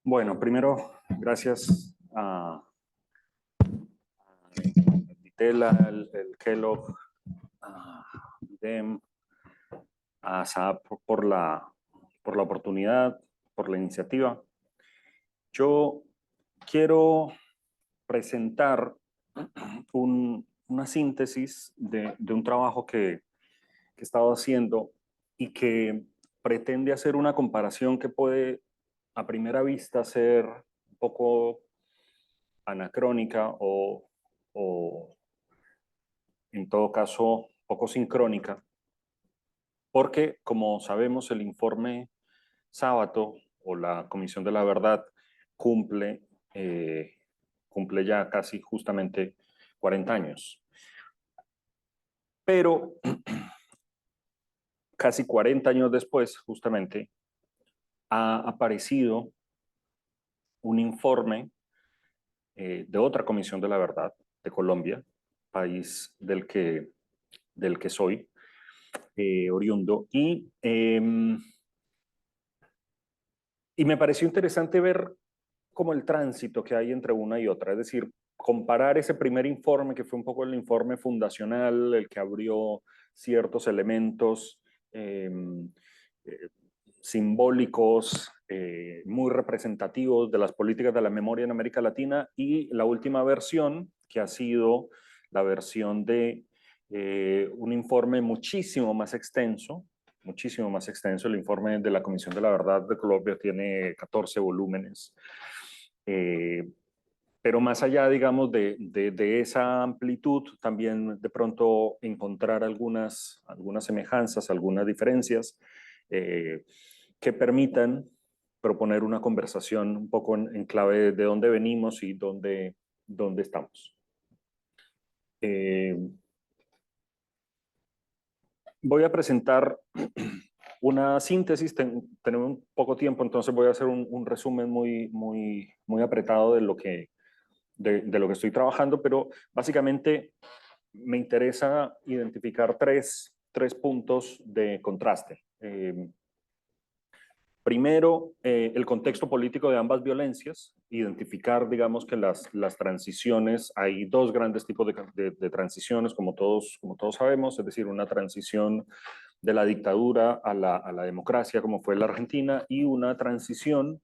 Bueno, primero, gracias a Ditela, el Kellogg, a DEM, a SAP por la oportunidad, por la iniciativa. Yo quiero presentar una síntesis de un trabajo que he estado haciendo y que pretende hacer una comparación que puede a primera vista ser un poco anacrónica o en todo caso poco sincrónica, porque como sabemos el informe Sábato o la Comisión de la Verdad cumple, cumple ya casi justamente 40 años. Pero casi 40 años después, justamente, ha aparecido un informe de otra Comisión de la Verdad de Colombia, país del que soy oriundo, y me pareció interesante ver como el tránsito que hay entre una y otra, es decir, comparar ese primer informe, que fue un poco el informe fundacional, el que abrió ciertos elementos eh, eh, simbólicos, muy representativos de las políticas de la memoria en América Latina, y la última versión, que ha sido la versión de un informe muchísimo más extenso. El informe de la Comisión de la Verdad de Colombia tiene 14 volúmenes. Pero más allá, digamos, de esa amplitud, también de pronto encontrar algunas semejanzas, algunas diferencias que permitan proponer una conversación un poco en clave de dónde venimos y dónde estamos. Voy a presentar una síntesis, tenemos poco tiempo, entonces voy a hacer un resumen muy apretado de lo de lo que estoy trabajando, pero básicamente me interesa identificar tres puntos de contraste. Primero, el contexto político de ambas violencias, identificar, digamos, que las transiciones, hay dos grandes tipos de transiciones, como todos sabemos, es decir, una transición de la dictadura a la democracia, como fue la Argentina, y una transición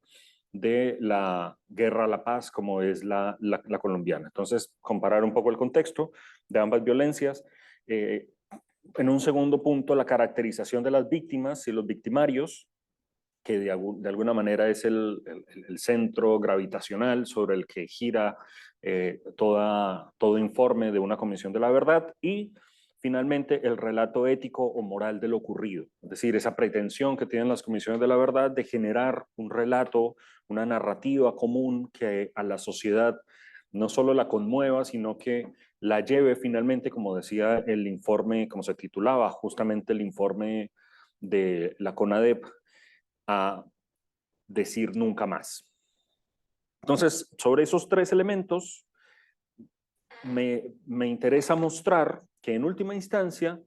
de la guerra a la paz, como es la colombiana. Entonces, comparar un poco el contexto de ambas violencias. En un segundo punto, la caracterización de las víctimas y los victimarios, que de alguna manera es el centro gravitacional sobre el que gira todo informe de una Comisión de la Verdad, y finalmente el relato ético o moral de lo ocurrido, es decir, esa pretensión que tienen las comisiones de la verdad de generar un relato, una narrativa común que a la sociedad no solo la conmueva, sino que la lleve finalmente, como decía el informe, como se titulaba justamente el informe de la CONADEP, a decir nunca más. Entonces, sobre esos tres elementos, me interesa mostrar que en última instancia,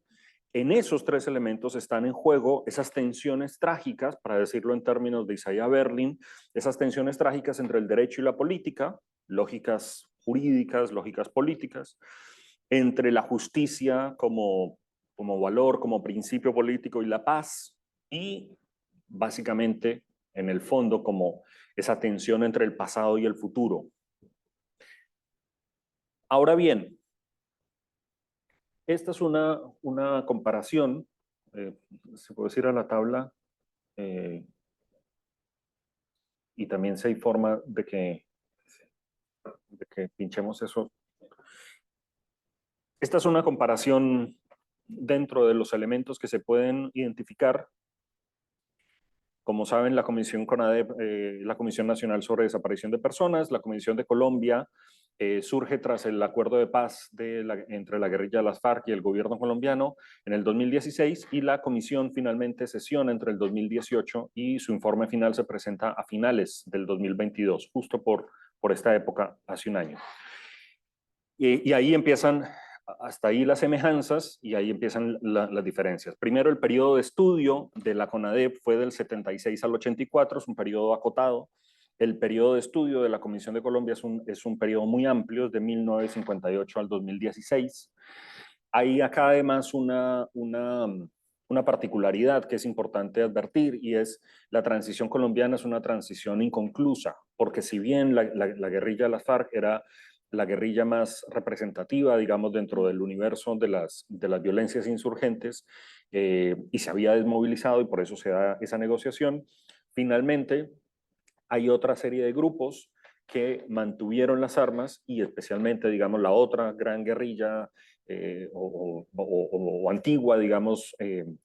en esos tres elementos están en juego esas tensiones trágicas, para decirlo en términos de Isaiah Berlin, esas tensiones trágicas entre el derecho y la política, lógicas jurídicas, lógicas políticas, entre la justicia como valor, como principio político, y la paz, y básicamente, en el fondo, como esa tensión entre el pasado y el futuro. Ahora bien, esta es una comparación, se puede decir a la tabla, eh, y también se hay forma de que pinchemos eso. Esta es una comparación dentro de los elementos que se pueden identificar. Como saben, la Comisión CONADEP, la Comisión Nacional sobre Desaparición de Personas, la Comisión de Colombia, surge tras el acuerdo de paz entre la guerrilla de las FARC y el gobierno colombiano en el 2016, y la comisión finalmente sesiona entre el 2018 y su informe final se presenta a finales del 2022, justo por esta época, hace un año. Y ahí empiezan, hasta ahí las semejanzas, y ahí empiezan las diferencias. Primero, el periodo de estudio de la CONADEP fue del 76 al 84, es un periodo acotado. El periodo de estudio de la Comisión de Colombia es un periodo muy amplio, es de 1958 al 2016. Hay acá además una particularidad que es importante advertir, y es la transición colombiana es una transición inconclusa, porque si bien la guerrilla de las FARC era la guerrilla más representativa, digamos, dentro del universo de las violencias insurgentes, y se había desmovilizado y por eso se da esa negociación, finalmente hay otra serie de grupos que mantuvieron las armas y especialmente, digamos, la otra gran guerrilla o antigua, digamos, el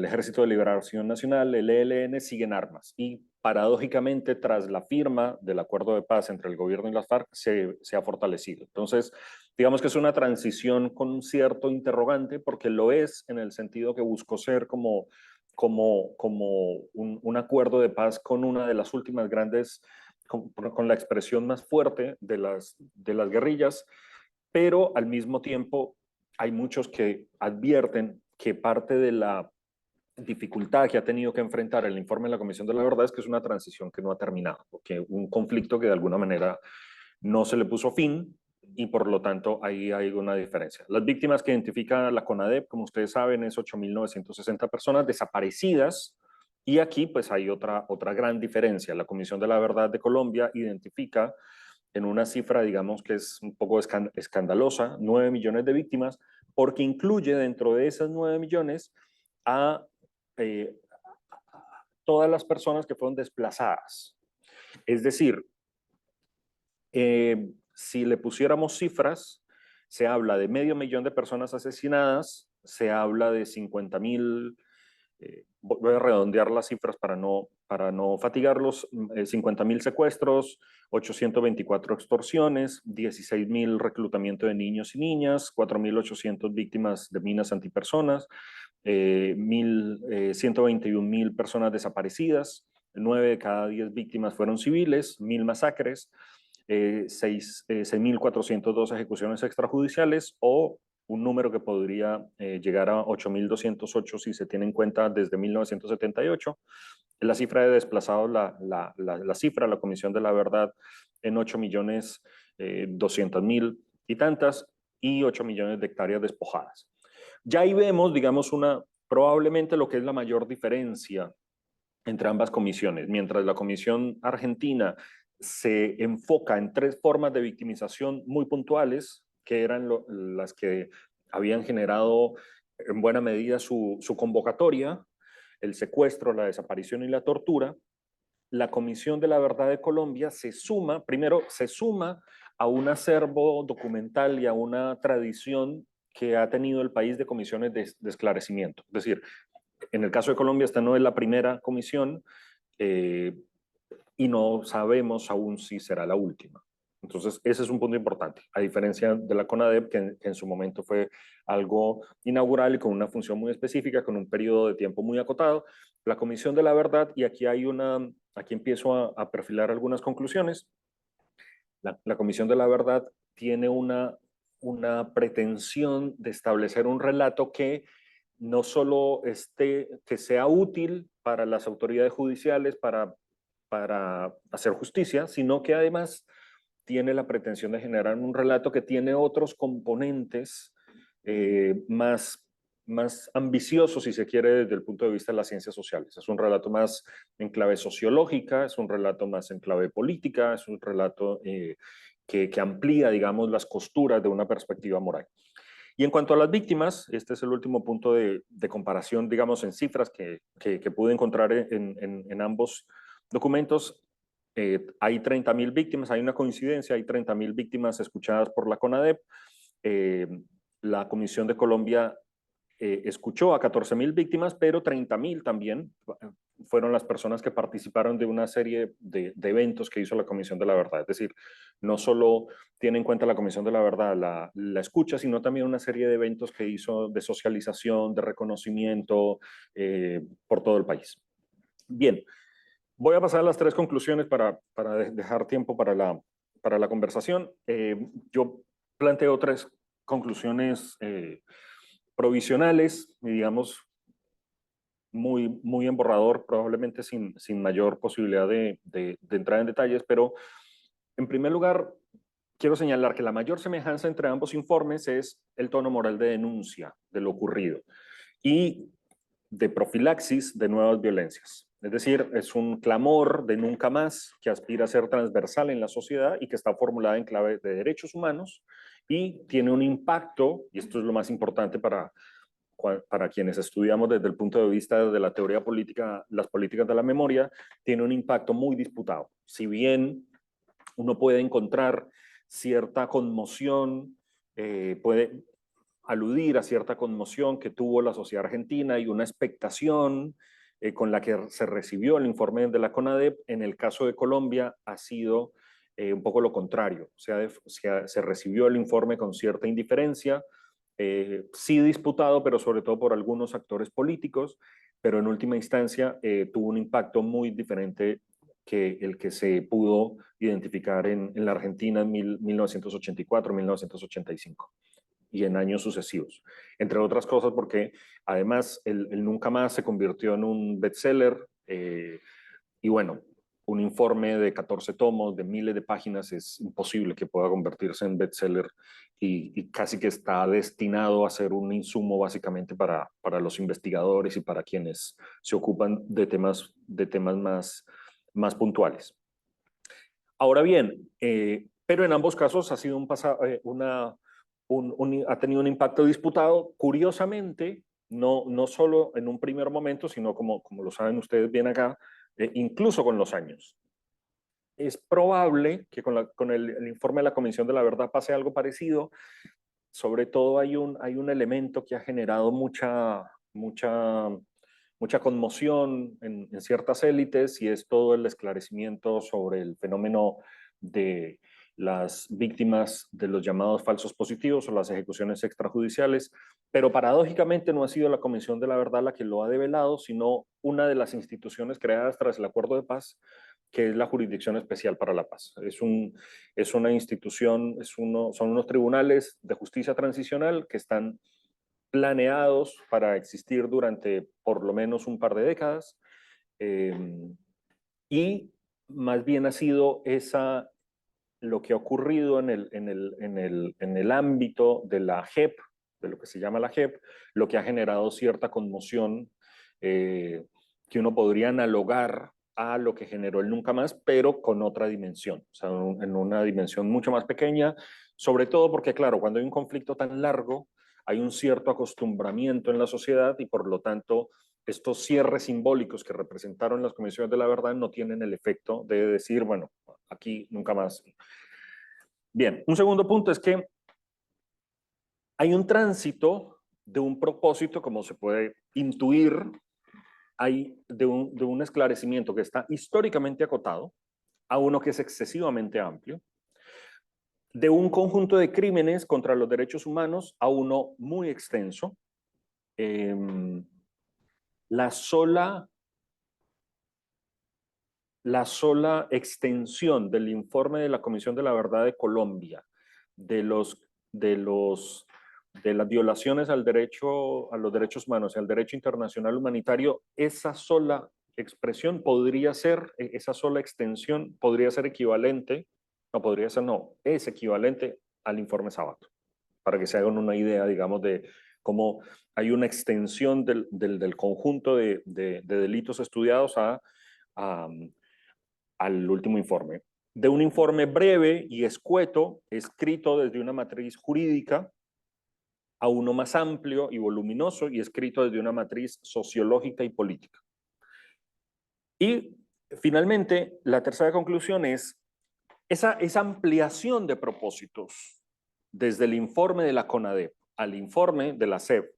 Ejército de Liberación Nacional, el ELN, siguen armas. Y paradójicamente, tras la firma del acuerdo de paz entre el gobierno y las FARC, se ha fortalecido. Entonces, digamos que es una transición con un cierto interrogante, porque lo es en el sentido que buscó ser como un acuerdo de paz con una de las últimas grandes, con la expresión más fuerte de las guerrillas, pero al mismo tiempo hay muchos que advierten que parte de la dificultad que ha tenido que enfrentar el informe de la Comisión de la Verdad es que es una transición que no ha terminado, porque un conflicto que de alguna manera no se le puso fin y por lo tanto ahí hay una diferencia. Las víctimas que identifica la CONADEP, como ustedes saben, es 8.960 personas desaparecidas, y aquí pues hay otra gran diferencia. La Comisión de la Verdad de Colombia identifica en una cifra, digamos, que es un poco escandalosa, 9 millones de víctimas, porque incluye dentro de esas 9 millones a eh, todas las personas que fueron desplazadas. Es decir, si le pusiéramos cifras, se habla de 500.000 de personas asesinadas, se habla de 50.000, voy a redondear las cifras para no fatigarlos, 50.000 secuestros, 824 extorsiones, 16.000 reclutamiento de niños y niñas, 4.800 víctimas de minas antipersonas, 121.000 personas desaparecidas, 9 de cada 10 víctimas fueron civiles, 1.000 masacres, 6.402 ejecuciones extrajudiciales, o un número que podría llegar a 8.208 si se tiene en cuenta desde 1978. La cifra de desplazados, la cifra, la Comisión de la Verdad, en 8.200.000 y tantas, y 8 millones de hectáreas despojadas. Ya ahí vemos, digamos, probablemente lo que es la mayor diferencia entre ambas comisiones. Mientras la comisión argentina se enfoca en 3 formas de victimización muy puntuales, que eran las que habían generado en buena medida su convocatoria: el secuestro, la desaparición y la tortura. La Comisión de la Verdad de Colombia primero se suma a un acervo documental y a una tradición que ha tenido el país de comisiones de esclarecimiento. Es decir, en el caso de Colombia, esta no es la primera comisión, eh, y no sabemos aún si será la última. Entonces, ese es un punto importante, a diferencia de la CONADEP, que en su momento fue algo inaugural y con una función muy específica, con un periodo de tiempo muy acotado. La Comisión de la Verdad, y aquí empiezo a perfilar algunas conclusiones. La Comisión de la Verdad tiene una pretensión de establecer un relato que no solo que sea útil para las autoridades judiciales para hacer justicia, sino que además tiene la pretensión de generar un relato que tiene otros componentes más ambiciosos, si se quiere, desde el punto de vista de las ciencias sociales. Es un relato más en clave sociológica, es un relato más en clave política, es un relato que amplía, digamos, las costuras de una perspectiva moral. Y en cuanto a las víctimas, este es el último punto de comparación, digamos, en cifras que pude encontrar en ambos documentos. Hay 30.000 víctimas, hay una coincidencia, hay 30.000 víctimas escuchadas por la CONADEP. Eh, la Comisión de Colombia escuchó a 14.000 víctimas, pero 30.000 también fueron las personas que participaron de una serie de eventos que hizo la Comisión de la Verdad. Es decir, no solo tiene en cuenta la Comisión de la Verdad la escucha, sino también una serie de eventos que hizo de socialización, de reconocimiento por todo el país. Bien, voy a pasar a las 3 conclusiones para dejar tiempo para la conversación. Yo planteo 3 conclusiones provisionales, y digamos, muy emborrador, probablemente sin mayor posibilidad de entrar en detalles, pero en primer lugar, quiero señalar que la mayor semejanza entre ambos informes es el tono moral de denuncia de lo ocurrido y de profilaxis de nuevas violencias. Es decir, es un clamor de nunca más que aspira a ser transversal en la sociedad y que está formulada en clave de derechos humanos y tiene un impacto, y esto es lo más importante para quienes estudiamos desde el punto de vista de la teoría política, las políticas de la memoria, tiene un impacto muy disputado. Si bien uno puede encontrar cierta conmoción, puede aludir a cierta conmoción que tuvo la sociedad argentina y una expectación con la que se recibió el informe de la CONADEP, en el caso de Colombia ha sido un poco lo contrario. Se recibió el informe con cierta indiferencia, sí disputado, pero sobre todo por algunos actores políticos, pero en última instancia tuvo un impacto muy diferente que el que se pudo identificar en la Argentina en 1984, 1985 y en años sucesivos. Entre otras cosas porque además el Nunca Más se convirtió en un bestseller y bueno, un informe de 14 tomos, de miles de páginas, es imposible que pueda convertirse en bestseller y casi que está destinado a ser un insumo básicamente para los investigadores y para quienes se ocupan de temas más puntuales. Ahora bien, pero en ambos casos ha sido ha tenido un impacto disputado, curiosamente, no solo en un primer momento, sino como lo saben ustedes bien acá, incluso con los años. Es probable que con el informe de la Comisión de la Verdad pase algo parecido. Sobre todo hay un elemento que ha generado mucha conmoción en ciertas élites y es todo el esclarecimiento sobre el fenómeno de las víctimas de los llamados falsos positivos o las ejecuciones extrajudiciales, pero paradójicamente no ha sido la Comisión de la Verdad la que lo ha develado, sino una de las instituciones creadas tras el Acuerdo de Paz, que es la Jurisdicción Especial para la Paz. Es una institución, son unos tribunales de justicia transicional que están planeados para existir durante por lo menos un par de décadas y más bien ha sido lo que ha ocurrido en el ámbito de la JEP, de lo que se llama la JEP, lo que ha generado cierta conmoción que uno podría analogar a lo que generó el Nunca Más, pero con otra dimensión, o sea, en una dimensión mucho más pequeña, sobre todo porque, claro, cuando hay un conflicto tan largo, hay un cierto acostumbramiento en la sociedad y por lo tanto estos cierres simbólicos que representaron las comisiones de la verdad no tienen el efecto de decir, bueno, aquí nunca más. Bien, un segundo punto es que hay un tránsito de un propósito, como se puede intuir, hay de un esclarecimiento que está históricamente acotado a uno que es excesivamente amplio, de un conjunto de crímenes contra los derechos humanos a uno muy extenso. La sola extensión del informe de la Comisión de la Verdad de Colombia de las violaciones al derecho, a los derechos humanos y al derecho internacional humanitario, esa sola expresión podría ser, esa sola extensión podría ser equivalente, no podría ser, no, es equivalente al informe Sabato, para que se hagan una idea, digamos, de cómo hay una extensión del conjunto de delitos estudiados al último informe. De un informe breve y escueto, escrito desde una matriz jurídica, a uno más amplio y voluminoso y escrito desde una matriz sociológica y política. Y finalmente, la tercera conclusión es esa ampliación de propósitos desde el informe de la CONADEP al informe de la CEP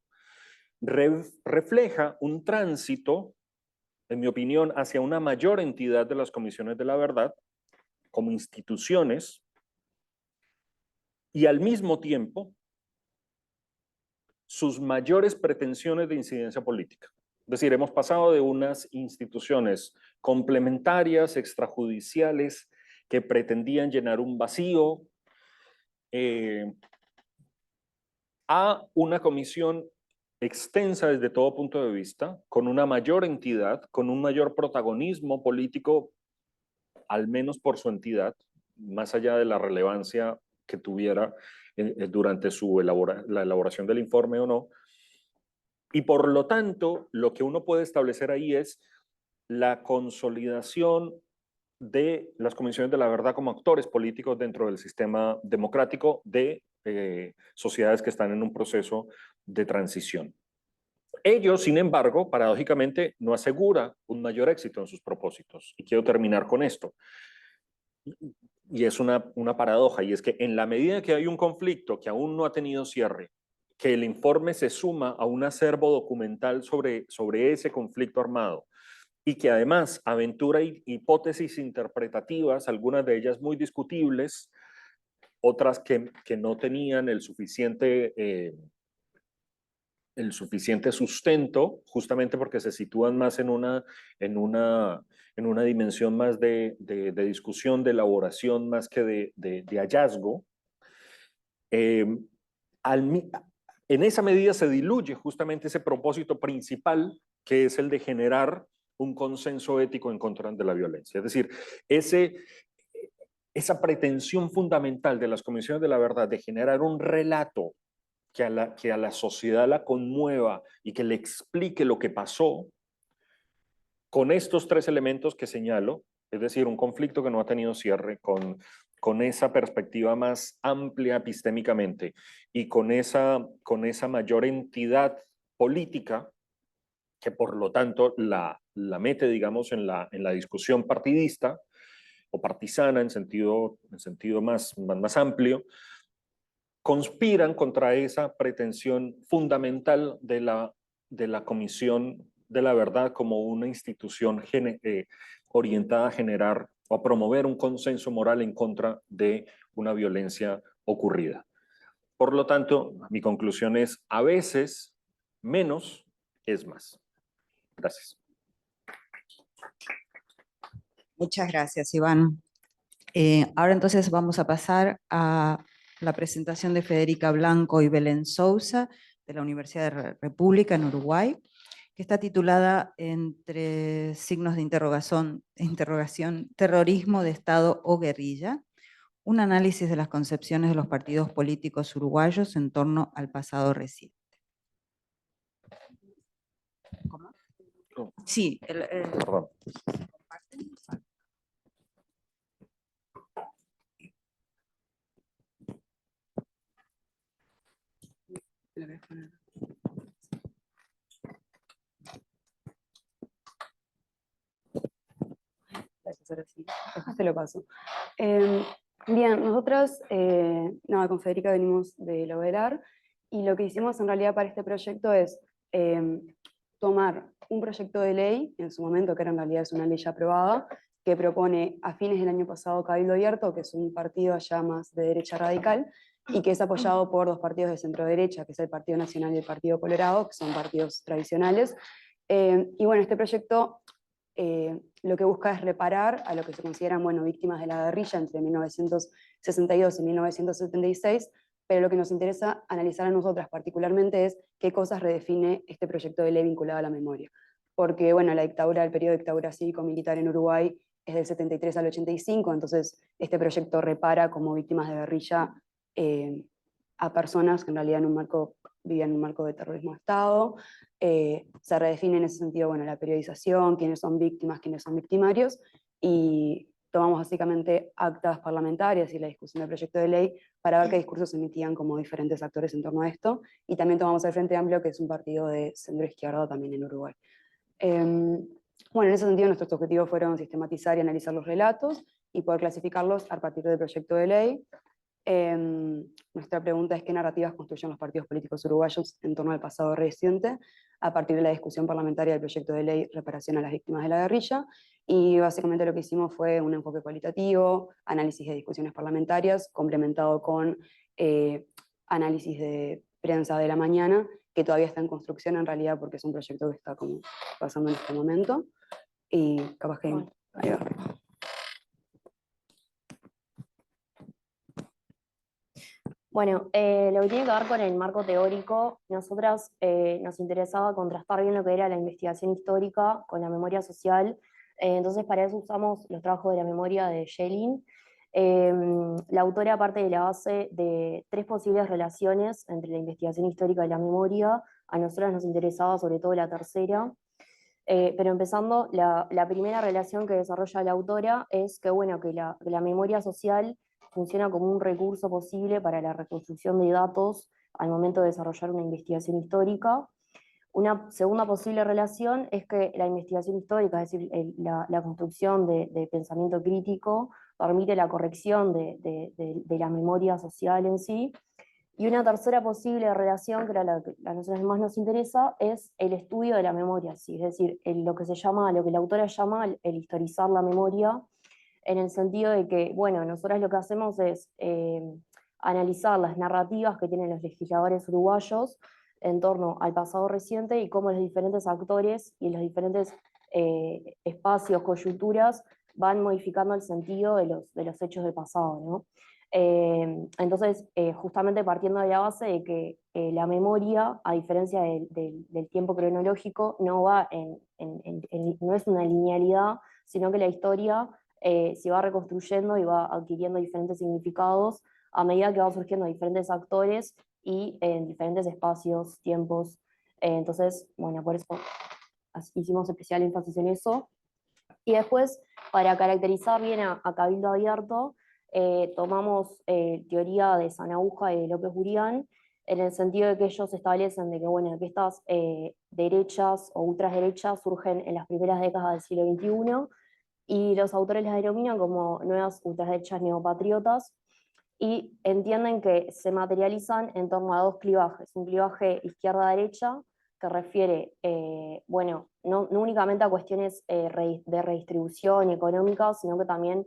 refleja un tránsito, en mi opinión, hacia una mayor entidad de las comisiones de la verdad como instituciones y al mismo tiempo sus mayores pretensiones de incidencia política. Es decir, hemos pasado de unas instituciones complementarias, extrajudiciales, que pretendían llenar un vacío, a una comisión extensa desde todo punto de vista, con una mayor entidad, con un mayor protagonismo político, al menos por su entidad, más allá de la relevancia que tuviera durante la elaboración del informe o no. Y por lo tanto, lo que uno puede establecer ahí es la consolidación de las comisiones de la verdad como actores políticos dentro del sistema democrático de sociedades que están en un proceso de transición. Ello, sin embargo, paradójicamente, no asegura un mayor éxito en sus propósitos. Y quiero terminar con esto. Y es una paradoja, y es que en la medida que hay un conflicto que aún no ha tenido cierre, que el informe se suma a un acervo documental sobre ese conflicto armado, y que además aventura hipótesis interpretativas, algunas de ellas muy discutibles, otras que no tenían el suficiente sustento, justamente porque se sitúan más en una dimensión más de discusión, de elaboración, más que de hallazgo. En esa medida se diluye justamente ese propósito principal, que es el de generar un consenso ético en contra de la violencia. Es decir, esa pretensión fundamental de las comisiones de la verdad de generar un relato que a la sociedad la conmueva y que le explique lo que pasó, con estos tres elementos que señalo, es decir, un conflicto que no ha tenido cierre, con esa perspectiva más amplia epistémicamente y con esa mayor entidad política, que por lo tanto la mete, digamos, en la discusión partidista o partisana en sentido más amplio, conspiran contra esa pretensión fundamental de la Comisión de la Verdad como una institución orientada a generar o a promover un consenso moral en contra de una violencia ocurrida. Por lo tanto, mi conclusión es, a veces, menos es más. Gracias. Muchas gracias, Iván. Ahora entonces vamos a pasar a la presentación de Federica Blanco y Belén Sousa de la Universidad de República en Uruguay, que está titulada entre signos de interrogación, terrorismo de Estado o guerrilla, un análisis de las concepciones de los partidos políticos uruguayos en torno al pasado reciente. ¿Cómo? Sí, Perdón. Después te lo paso. Bien, nosotras, nada, con Federica venimos de la UDELAR y lo que hicimos en realidad para este proyecto es tomar un proyecto de ley, en su momento, que era en realidad es una ley ya aprobada, que propone a fines del año pasado Cabildo Abierto, que es un partido allá más de derecha radical, y que es apoyado por dos partidos de centro derecha, que es el Partido Nacional y el Partido Colorado, que son partidos tradicionales. Y bueno, este proyecto lo que busca es reparar a lo que se consideran, bueno, víctimas de la guerrilla entre 1962 y 1976, pero lo que nos interesa analizar a nosotras particularmente es qué cosas redefine este proyecto de ley vinculado a la memoria. Porque, bueno, la dictadura, el periodo de dictadura cívico-militar en Uruguay es del 73 al 85, entonces este proyecto repara como víctimas de guerrilla a personas que en realidad vivían en un marco de terrorismo de Estado. Se redefine en ese sentido, bueno, la periodización, quiénes son víctimas, quiénes son victimarios, y tomamos básicamente actas parlamentarias y la discusión del proyecto de ley para ver qué discursos se emitían como diferentes actores en torno a esto, y también tomamos el Frente Amplio, que es un partido de centro izquierda también en Uruguay. Bueno, en ese sentido nuestros objetivos fueron sistematizar y analizar los relatos y poder clasificarlos a partir del proyecto de ley. Nuestra pregunta es qué narrativas construyen los partidos políticos uruguayos en torno al pasado reciente a partir de la discusión parlamentaria del proyecto de ley Reparación a las Víctimas de la Guerrilla, y básicamente lo que hicimos fue un enfoque cualitativo, análisis de discusiones parlamentarias, complementado con análisis de prensa de la mañana, que todavía está en construcción en realidad porque es un proyecto que está como pasando en este momento, y capaz que ahí va. Bueno, lo que tiene que ver con el marco teórico, nosotras nos interesaba contrastar bien lo que era la investigación histórica con la memoria social. Entonces, para eso usamos los trabajos de la memoria de Schelling. La autora parte de la base de 3 posibles relaciones entre la investigación histórica y la memoria. A nosotras nos interesaba sobre todo la tercera. Pero empezando, la primera relación que desarrolla la autora es que, bueno, que la memoria social funciona como un recurso posible para la reconstrucción de datos al momento de desarrollar una investigación histórica. Una segunda posible relación es que la investigación histórica, es decir, la construcción de pensamiento crítico, permite la corrección de la memoria social en sí. Y una tercera posible relación, que era la que a nosotros más nos interesa, es el estudio de la memoria, ¿sí? Es decir, lo que se llama, lo que la autora llama el historizar la memoria, en el sentido de que, bueno, nosotros lo que hacemos es analizar las narrativas que tienen los legisladores uruguayos en torno al pasado reciente y cómo los diferentes actores y los diferentes espacios, coyunturas, van modificando el sentido de los hechos del pasado, ¿no? Entonces, justamente partiendo de la base de que la memoria, a diferencia del tiempo cronológico, no va no es una linealidad, sino que la historia se va reconstruyendo y va adquiriendo diferentes significados a medida que van surgiendo diferentes actores y en diferentes espacios, tiempos. Entonces, bueno, por eso hicimos especial énfasis en eso. Y después, para caracterizar bien a Cabildo Abierto, tomamos teoría de Sanauja y de López Burián, en el sentido de que ellos establecen de que, bueno, que estas derechas o ultraderechas surgen en las primeras décadas del siglo XXI, y los autores las denominan como nuevas ultraderechas neopatriotas, y entienden que se materializan en torno a 2 clivajes, un clivaje izquierda-derecha, que refiere, bueno, no únicamente a cuestiones de redistribución económica, sino que también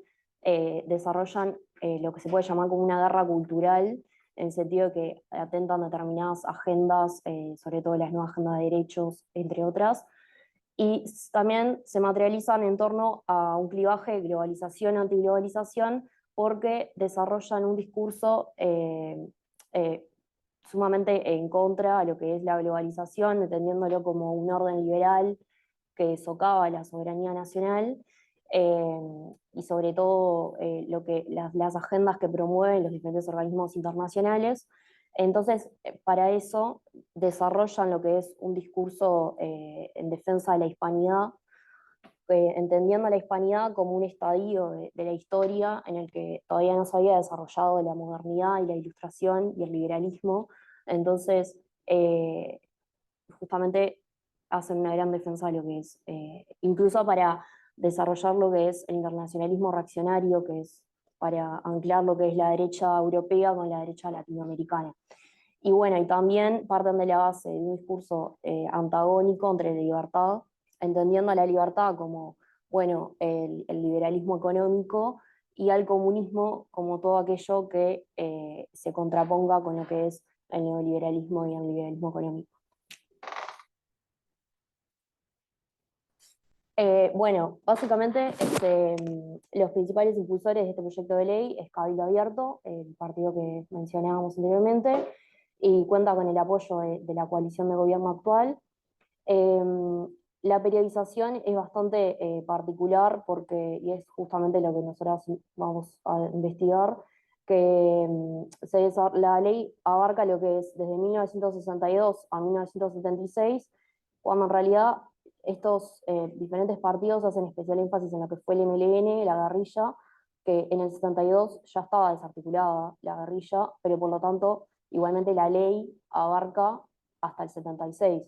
desarrollan lo que se puede llamar como una guerra cultural, en el sentido de que atentan determinadas agendas, sobre todo las nuevas agendas de derechos, entre otras, y también se materializan en torno a un clivaje globalización-antiglobalización, porque desarrollan un discurso eh, sumamente en contra a lo que es la globalización, entendiéndolo como un orden liberal que socava la soberanía nacional, eh, y sobre todo las agendas que promueven los diferentes organismos internacionales. Entonces, para eso desarrollan lo que es un discurso en defensa de la hispanidad, entendiendo la hispanidad como un estadio de la historia en el que todavía no se había desarrollado la modernidad y la ilustración y el liberalismo. Entonces, justamente hacen una gran defensa de lo que es, incluso para desarrollar lo que es el internacionalismo reaccionario, que es para anclar lo que es la derecha europea con la derecha latinoamericana. Y bueno, y también parten de la base de un discurso antagónico entre la libertad, entendiendo a la libertad como, bueno, el liberalismo económico, y al comunismo como todo aquello que se contraponga con lo que es el neoliberalismo y el liberalismo económico. Bueno, básicamente los principales impulsores de este proyecto de ley es Cabildo Abierto, el partido que mencionábamos anteriormente, y cuenta con el apoyo de la coalición de gobierno actual. La periodización es bastante particular porque, y es justamente lo que nosotros vamos a investigar, que la ley abarca lo que es desde 1962 a 1976, cuando en realidad estos diferentes partidos hacen especial énfasis en lo que fue el MLN, la guerrilla, que en el 72 ya estaba desarticulada la guerrilla, pero por lo tanto igualmente la ley abarca hasta el 76.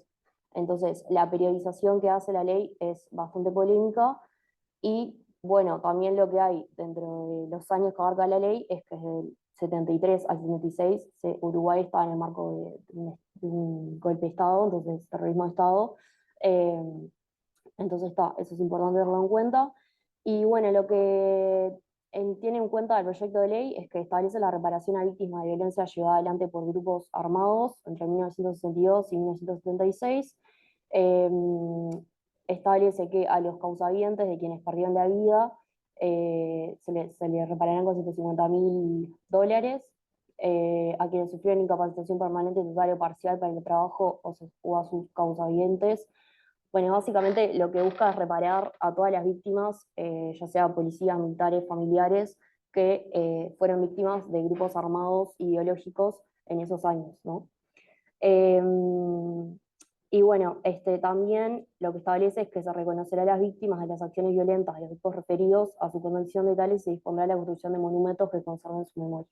Entonces, la periodización que hace la ley es bastante polémica, y bueno, también lo que hay dentro de los años que abarca la ley es que desde el 73 al 76 Uruguay estaba en el marco de un golpe de Estado, entonces terrorismo de Estado. Eh, entonces eso es importante tenerlo en cuenta. Y bueno, lo que tiene en cuenta el proyecto de ley es que establece la reparación a víctimas de violencia llevada adelante por grupos armados entre 1962 y 1976. Eh, Establece que a los causavientes de quienes perdieron la vida se les repararán con $150.000, a quienes sufrieron incapacitación permanente, total o parcial para el trabajo o a sus causalientes. Bueno, básicamente lo que busca es reparar a todas las víctimas, ya sea policías, militares, familiares, que fueron víctimas de grupos armados ideológicos en esos años, ¿no? Y bueno, también lo que establece es que se reconocerá a las víctimas de las acciones violentas de los grupos referidos a su condición de tales y se dispondrá la construcción de monumentos que conserven su memoria.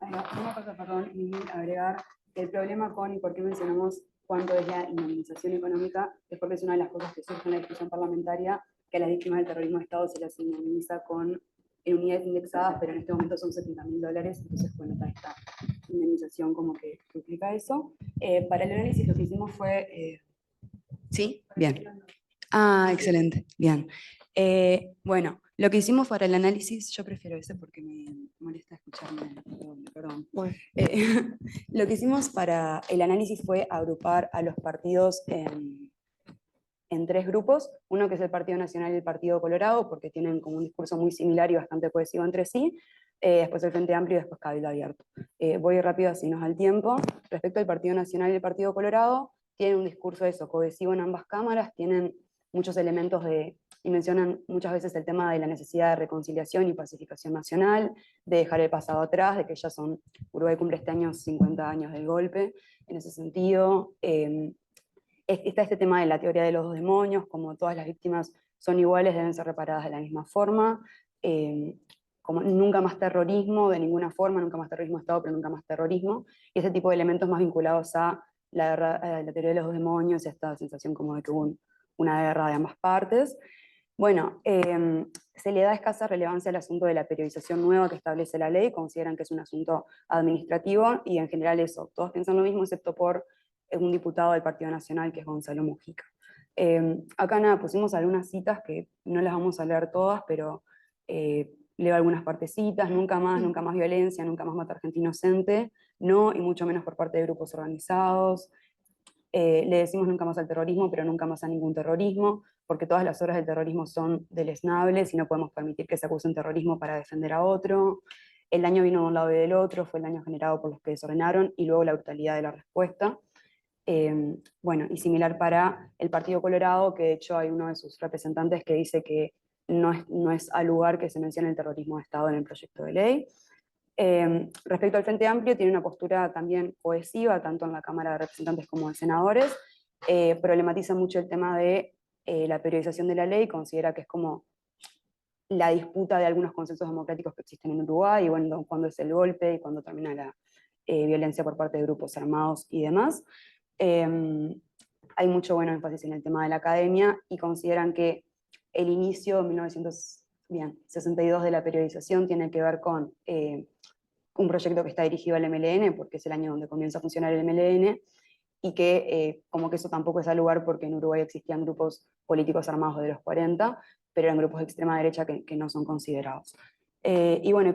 Una cosa, perdón, y agregar el problema con y por qué mencionamos cuánto es la indemnización económica, es porque es una de las cosas que surge en la discusión parlamentaria, que a las víctimas del terrorismo de Estado se las indemniza en unidades indexadas, pero en este momento son $70.000, entonces bueno, está esta indemnización como que duplica eso. Para el análisis lo que hicimos fue... ¿Sí? Bien. Ah, excelente, bien. Bueno, lo que hicimos para el análisis, yo prefiero ese porque me molesta escucharme, perdón. Bueno. Lo que hicimos para el análisis fue agrupar a los partidos en tres grupos, uno que es el Partido Nacional y el Partido Colorado, porque tienen como un discurso muy similar y bastante cohesivo entre sí, después el Frente Amplio y después Cabildo Abierto. Voy rápido así nos da el tiempo. Respecto al Partido Nacional y el Partido Colorado, tienen un discurso cohesivo en ambas cámaras, tienen muchos elementos y mencionan muchas veces el tema de la necesidad de reconciliación y pacificación nacional, de dejar el pasado atrás, de que ya Uruguay cumple este año 50 años del golpe, en ese sentido. Está este tema de la teoría de los dos demonios, como todas las víctimas son iguales, deben ser reparadas de la misma forma, como nunca más terrorismo de ninguna forma, nunca más terrorismo de Estado, pero nunca más terrorismo, y ese tipo de elementos más vinculados a la teoría de los dos demonios, y esta sensación como de que hubo una guerra de ambas partes. Bueno, se le da escasa relevancia al asunto de la periodización nueva que establece la ley, consideran que es un asunto administrativo, y en general eso, todos piensan lo mismo, excepto por un diputado del Partido Nacional, que es Gonzalo Mujica. Acá nada, pusimos algunas citas que no las vamos a leer todas, pero leo algunas partecitas: nunca más violencia, nunca más matar gente inocente, no, y mucho menos por parte de grupos organizados. Le decimos nunca más al terrorismo, pero nunca más a ningún terrorismo, porque todas las obras del terrorismo son deleznables y no podemos permitir que se acuse un terrorismo para defender a otro. El daño vino de un lado y del otro, fue el daño generado por los que desordenaron y luego la brutalidad de la respuesta. Bueno, y similar para el Partido Colorado, que de hecho hay uno de sus representantes que dice que no es al lugar que se mencione el terrorismo de Estado en el proyecto de ley. Respecto al Frente Amplio, tiene una postura también cohesiva, tanto en la Cámara de Representantes como de Senadores. Problematiza mucho el tema de la periodización de la ley, considera que es como la disputa de algunos consensos democráticos que existen en Uruguay, y bueno, cuando es el golpe y cuando termina la violencia por parte de grupos armados y demás. Hay mucho énfasis en el tema de la academia, y consideran que el inicio en 1962 de la periodización tiene que ver con un proyecto que está dirigido al MLN, porque es el año donde comienza a funcionar el MLN, y que como que eso tampoco es al lugar, porque en Uruguay existían grupos políticos armados de los 40, pero eran grupos de extrema derecha que no son considerados. Y bueno,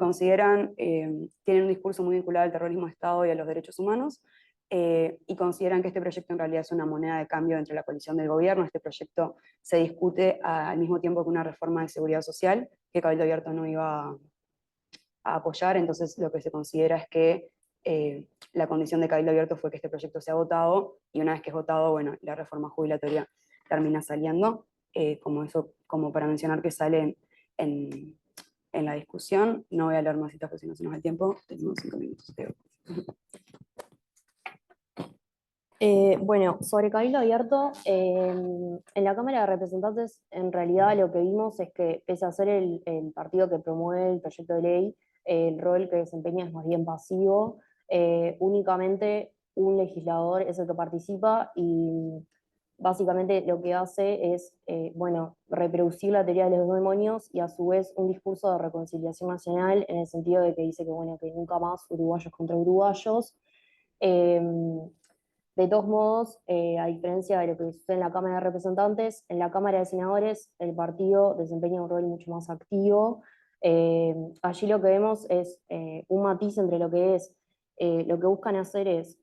tienen un discurso muy vinculado al terrorismo de Estado y a los derechos humanos, y consideran que este proyecto en realidad es una moneda de cambio entre la coalición del gobierno. Este proyecto se discute al mismo tiempo que una reforma de seguridad social, que Cabildo Abierto no iba a apoyar, entonces lo que se considera es que la condición de Cabildo Abierto fue que este proyecto sea votado, y una vez que es votado, bueno, la reforma jubilatoria termina saliendo, como para mencionar que sale en la discusión. No voy a leer más citas porque si no se nos va el tiempo, tenemos 5 minutos. Bueno, sobre Cabildo Abierto, en la Cámara de Representantes en realidad lo que vimos es que, pese a ser el partido que promueve el proyecto de ley, el rol que desempeña es más bien pasivo. Únicamente un legislador es el que participa, y básicamente lo que hace es bueno, reproducir la teoría de los demonios, y a su vez un discurso de reconciliación nacional, en el sentido de que dice que, bueno, que nunca más uruguayos contra uruguayos. De todos modos, a diferencia de lo que sucede en la Cámara de Representantes, en la Cámara de Senadores el partido desempeña un rol mucho más activo. Allí lo que vemos es un matiz entre lo que es, lo que buscan hacer es,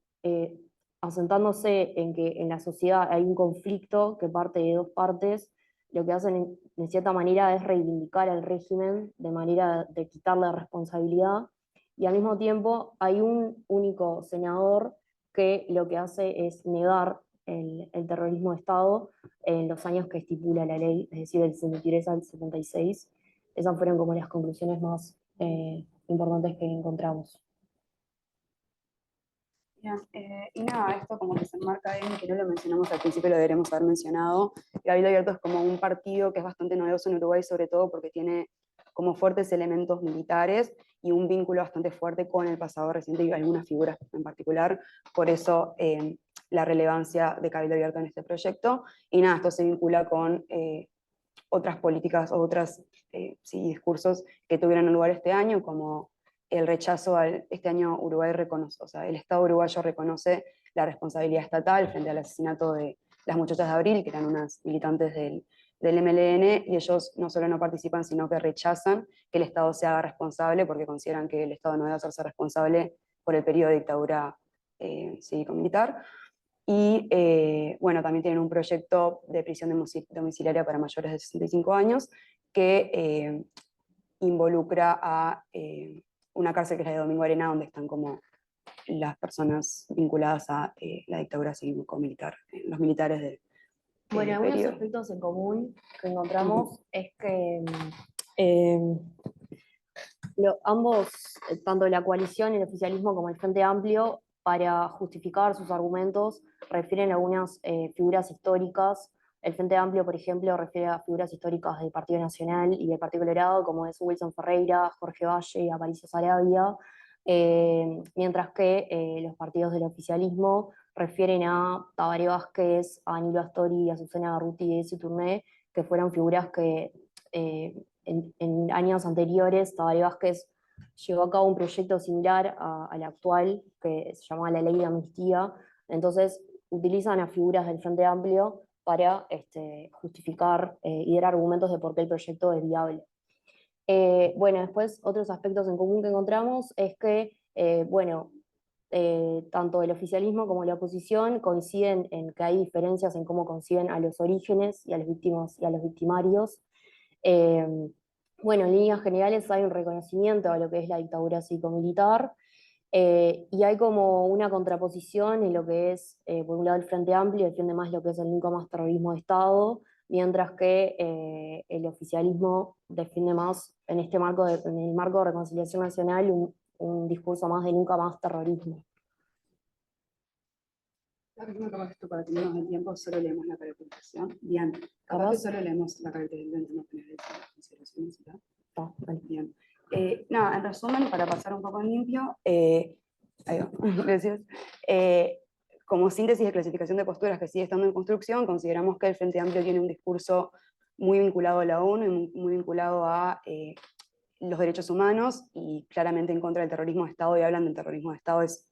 asentándose en que en la sociedad hay un conflicto que parte de dos partes, lo que hacen de cierta manera es reivindicar al régimen de manera de quitarle responsabilidad, y al mismo tiempo hay un único senador que lo que hace es negar el terrorismo de Estado en los años que estipula la ley, es decir, del 73 al 76. Esas fueron como las conclusiones más importantes que encontramos. Bien, y nada, esto como que se enmarca en que no lo mencionamos al principio, lo deberíamos haber mencionado. Cabildo Abierto es como un partido que es bastante novedoso en Uruguay, sobre todo porque tiene como fuertes elementos militares y un vínculo bastante fuerte con el pasado reciente y algunas figuras en particular. Por eso la relevancia de Cabildo Abierto en este proyecto. Y nada, esto se vincula con otras políticas o otros discursos que tuvieron lugar este año, como el rechazo este año Uruguay reconoce, o sea, el Estado uruguayo reconoce la responsabilidad estatal frente al asesinato de las muchachas de Abril, que eran unas militantes del MLN, y ellos no solo no participan, sino que rechazan que el Estado se haga responsable, porque consideran que el Estado no debe hacerse responsable por el periodo de dictadura cívico-militar. Y bueno, también tienen un proyecto de prisión domiciliaria para mayores de 65 años que involucra a una cárcel que es la de Domingo Arena, donde están como las personas vinculadas a la dictadura cívico-militar, los militares del Bueno, algunos periodo. aspectos en común que encontramos es que eh, ambos, tanto la coalición, el oficialismo como el Frente Amplio, para justificar sus argumentos, refieren a algunas figuras históricas. El Frente Amplio, por ejemplo, refiere a figuras históricas del Partido Nacional y del Partido Colorado, como es Wilson Ferreira, Jorge Valle y Aparicio Saravia, mientras que los partidos del oficialismo refieren a Tabaré Vázquez, a Aníbal Astori, a Susana Garruti y a Ezio Tourné, que fueron figuras que en años anteriores Tabaré Vázquez llevó a cabo un proyecto similar al actual, que se llamaba la Ley de Amnistía. Entonces utilizan a figuras del Frente Amplio para justificar y dar argumentos de por qué el proyecto es viable. Bueno, después otros aspectos en común que encontramos es que, bueno, tanto el oficialismo como la oposición coinciden en que hay diferencias en cómo conciben a los orígenes y a las víctimas y a los victimarios. Bueno, en líneas generales hay un reconocimiento a lo que es la dictadura cívico-militar, y hay como una contraposición en lo que es, por un lado, el Frente Amplio defiende más lo que es el nunca más terrorismo de Estado, mientras que el oficialismo defiende más en este marco, en el marco de reconciliación nacional, un discurso más de nunca más terrorismo. Capaz esto para tenernos el tiempo, solo leemos la caracterización. Bien, capaz que solo leemos la caracterización, no tenemos consideraciones, ¿verdad? Vale. Bien. Nada, en resumen, para pasar un poco en limpio, ahí va, gracias. Como síntesis de clasificación de posturas que sigue estando en construcción, consideramos que el Frente Amplio tiene un discurso muy vinculado a la ONU y muy vinculado a los derechos humanos y claramente en contra del terrorismo de Estado, y hablan del terrorismo de Estado, es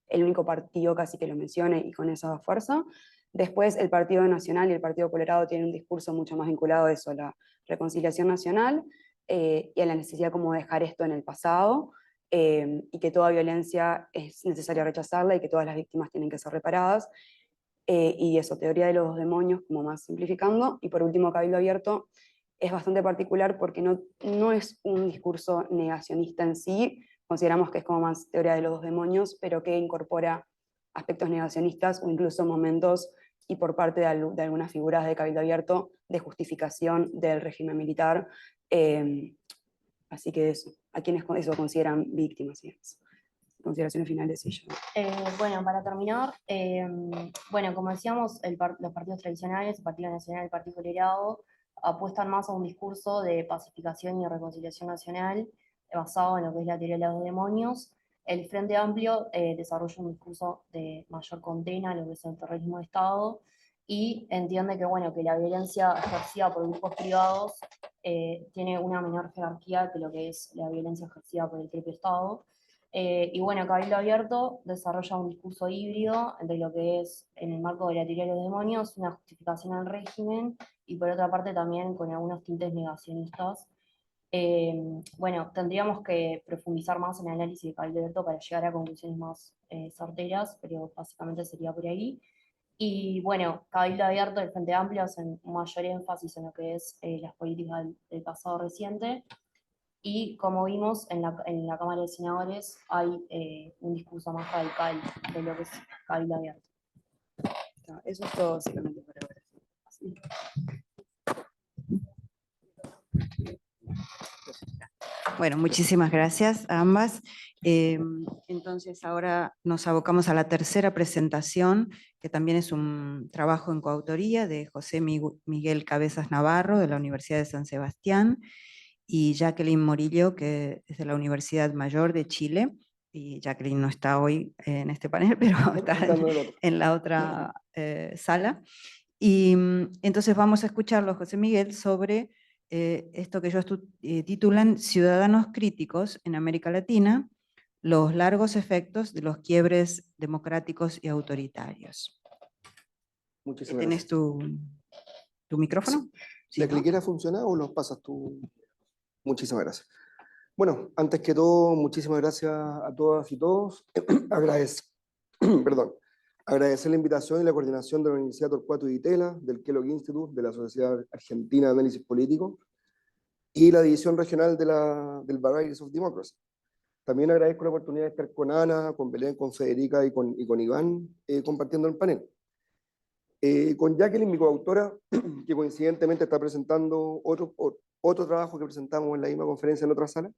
el único partido casi que lo mencione y con esa fuerza. Después el Partido Nacional y el Partido Colorado tienen un discurso mucho más vinculado a eso, a la reconciliación nacional y a la necesidad como de dejar esto en el pasado, y que toda violencia es necesaria rechazarla y que todas las víctimas tienen que ser reparadas. Y eso, teoría de los dos demonios, como más simplificando. Y por último, Cabildo Abierto es bastante particular porque no es un discurso negacionista en sí, consideramos que es como más teoría de los dos demonios, pero que incorpora aspectos negacionistas o incluso momentos, y por parte de algunas figuras de Cabildo Abierto, de justificación del régimen militar. Así que eso, a quienes eso consideran víctimas. Y eso. Consideraciones finales y yo. Bueno, para terminar, bueno, como decíamos, los partidos tradicionales, el Partido Nacional y el Partido Colorado, apuestan más a un discurso de pacificación y reconciliación nacional basado en lo que es la teoría de los dos demonios. El Frente Amplio desarrolla un discurso de mayor condena a lo que es el terrorismo de Estado y entiende que, bueno, que la violencia ejercida por grupos privados tiene una menor jerarquía que lo que es la violencia ejercida por el propio Estado. Y bueno, Cabildo Abierto desarrolla un discurso híbrido entre lo que es, en el marco de la teoría de los demonios, una justificación al régimen, y por otra parte también con algunos tintes negacionistas. Bueno, tendríamos que profundizar más en el análisis de Cabildo Abierto para llegar a conclusiones más certeras, pero básicamente sería por ahí. Y bueno, Cabildo Abierto y el Frente Amplio hacen un mayor énfasis en lo que es las políticas del pasado reciente. Y como vimos en la Cámara de Senadores, hay un discurso más radical de lo que es cabildo abierto. Eso es todo básicamente por ahora. Sí. Bueno, muchísimas gracias a ambas. Entonces ahora nos abocamos a la tercera presentación, que también es un trabajo en coautoría de José Miguel Cabezas Navarro, de la Universidad de San Sebastián, y Jacqueline Morillo, que es de la Universidad Mayor de Chile. Y Jacqueline no está hoy en este panel, pero está en la otra sala. Y entonces vamos a escucharlo, José Miguel, sobre esto que ellos titulan Ciudadanos críticos en América Latina, los largos efectos de los quiebres democráticos y autoritarios. Muchísimas ¿Tienes gracias. tu micrófono? Sí, ¿La ¿no? cliquera funciona o los pasas tú? Muchísimas gracias. Bueno, antes que todo, muchísimas gracias a todas y todos. Perdón, agradecer la invitación y la coordinación de la Universidad Torcuato Di Tella, del Kellogg Institute, de la Sociedad Argentina de Análisis Político y la División Regional del Varieties of Democracy. También agradezco la oportunidad de estar con Ana, con Belén, con Federica y con Iván compartiendo el panel. Con Jacqueline, mi coautora, que coincidentemente está presentando otro trabajo que presentamos en la misma conferencia en otra sala,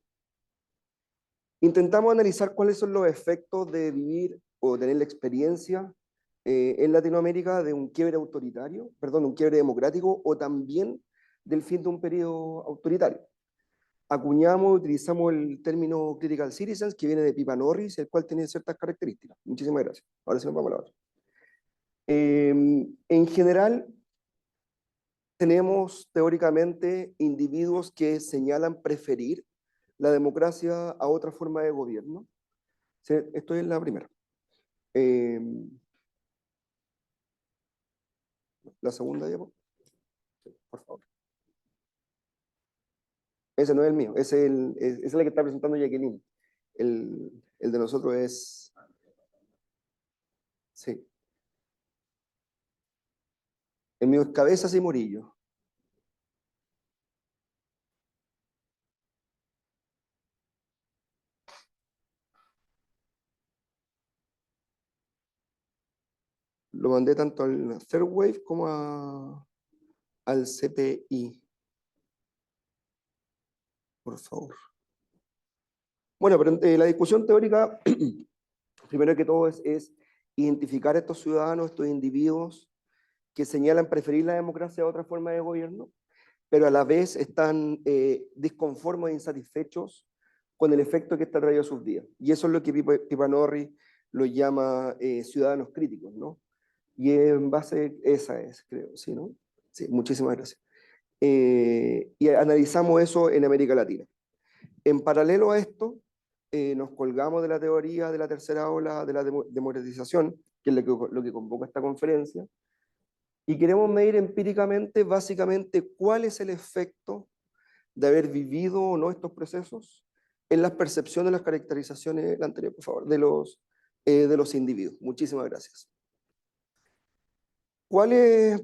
intentamos analizar cuáles son los efectos de vivir o tener la experiencia en Latinoamérica de un quiebre autoritario, perdón, un quiebre democrático o también del fin de un periodo autoritario. Utilizamos el término critical citizens, que viene de Pipa Norris, el cual tiene ciertas características. Muchísimas gracias. Ahora sí nos vamos a la otra. En general, tenemos teóricamente individuos que señalan preferir la democracia a otra forma de gobierno. Esto es la primera. La segunda, diapo. Por favor. Ese no es el mío, ese es el que está presentando Jacqueline. El de nosotros es... Sí. El mío es Cabezas y Morillo. Lo mandé tanto al Third Wave como al CPI. Por favor. Bueno, pero la discusión teórica, primero que todo, es identificar a estos ciudadanos, estos individuos que señalan preferir la democracia a otra forma de gobierno, pero a la vez están disconformes e insatisfechos con el efecto que está traído a sus vidas. Y eso es lo que Pipa Norris lo llama ciudadanos críticos, ¿no? Y en base, esa es, creo, ¿sí, no? Sí, muchísimas gracias. Y analizamos eso en América Latina. En paralelo a esto, nos colgamos de la teoría de la tercera ola de la democratización, que es lo que convoca esta conferencia, y queremos medir empíricamente, básicamente, cuál es el efecto de haber vivido o no estos procesos en las percepciones, las caracterizaciones, la anterior, por favor, de los individuos. Muchísimas gracias.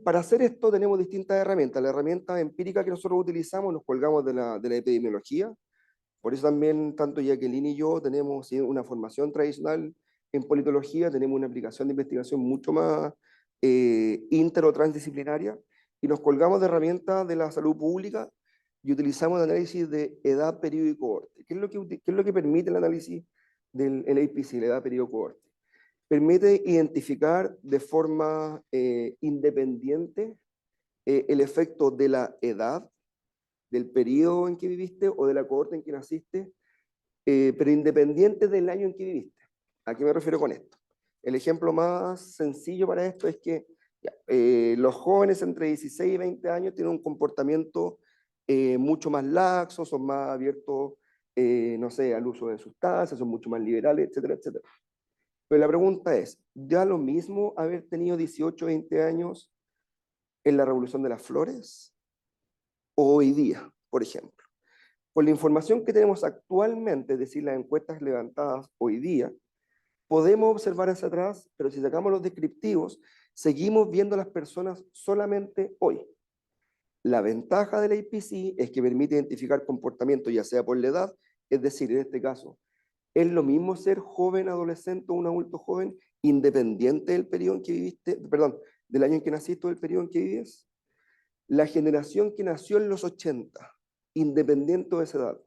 Para hacer esto tenemos distintas herramientas. La herramienta empírica que nosotros utilizamos, nos colgamos de la epidemiología. Por eso también, tanto Jacqueline y yo tenemos una formación tradicional en politología, tenemos una aplicación de investigación mucho más inter o transdisciplinaria, y nos colgamos de herramientas de la salud pública y utilizamos el análisis de edad, periodo y cohorte. ¿Qué es lo que permite el análisis del APC, la edad, periodo y cohorte? Permite identificar de forma independiente el efecto de la edad, del periodo en que viviste o de la cohorte en que naciste, pero independiente del año en que viviste. ¿A qué me refiero con esto? El ejemplo más sencillo para esto es que los jóvenes entre 16 y 20 años tienen un comportamiento mucho más laxo, son más abiertos, no sé, al uso de sustancias, son mucho más liberales, etcétera, etcétera. Pero la pregunta es, ¿ya lo mismo haber tenido 18 o 20 años en la Revolución de las Flores o hoy día, por ejemplo? Con la información que tenemos actualmente, es decir, las encuestas levantadas hoy día, podemos observar hacia atrás, pero si sacamos los descriptivos, seguimos viendo a las personas solamente hoy. La ventaja del IPC es que permite identificar comportamientos, ya sea por la edad, es decir, en este caso, es lo mismo ser joven, adolescente o un adulto joven, independiente del periodo en que viviste, perdón, del año en que naciste o del periodo en que vives. La generación que nació en los 80, independiente de esa edad,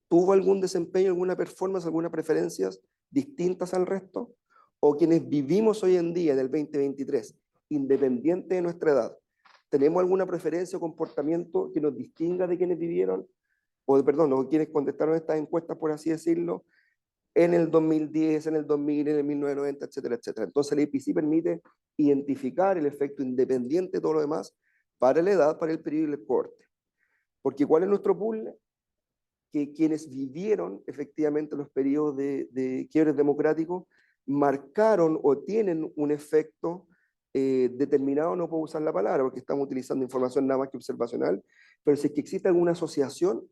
¿tuvo algún desempeño, alguna performance, algunas preferencias distintas al resto? ¿O quienes vivimos hoy en día, en el 2023, independiente de nuestra edad, tenemos alguna preferencia o comportamiento que nos distinga de quienes vivieron, o quienes contestaron estas encuestas, por así decirlo, en el 2010, en el 2000, en el 1990, etcétera, etcétera? Entonces el IPC permite identificar el efecto independiente de todo lo demás para la edad, para el periodo y el corte. Porque ¿cuál es nuestro pool? Que quienes vivieron efectivamente los periodos de quiebres democráticos marcaron o tienen un efecto determinado, no puedo usar la palabra porque estamos utilizando información nada más que observacional, pero si es que existe alguna asociación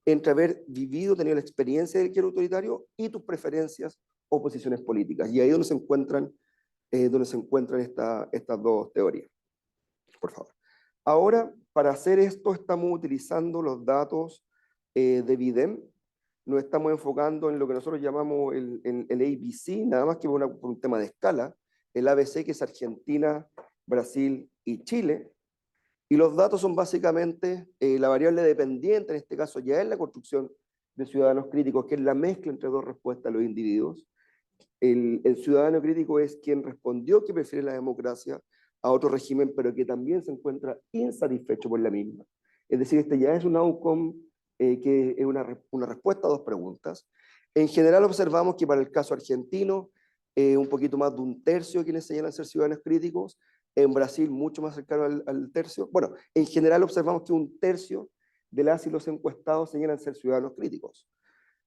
entre haber vivido, tenido la experiencia del quiebro autoritario y tus preferencias o posiciones políticas. Y ahí es donde se encuentran estas dos teorías. Por favor. Ahora, para hacer esto, estamos utilizando los datos de BIDEM. Nos estamos enfocando en lo que nosotros llamamos el ABC, nada más que por un tema de escala, el ABC, que es Argentina, Brasil y Chile. Y los datos son básicamente la variable dependiente, en este caso ya es la construcción de ciudadanos críticos, que es la mezcla entre dos respuestas a los individuos. El ciudadano crítico es quien respondió que prefiere la democracia a otro régimen, pero que también se encuentra insatisfecho por la misma. Es decir, este ya es un outcome que es una respuesta a dos preguntas. En general observamos que para el caso argentino, un poquito más de un tercio de quienes señalan ser ciudadanos críticos, en Brasil mucho más cercano al tercio. Bueno, en general observamos que un tercio de las y los encuestados señalan ser ciudadanos críticos.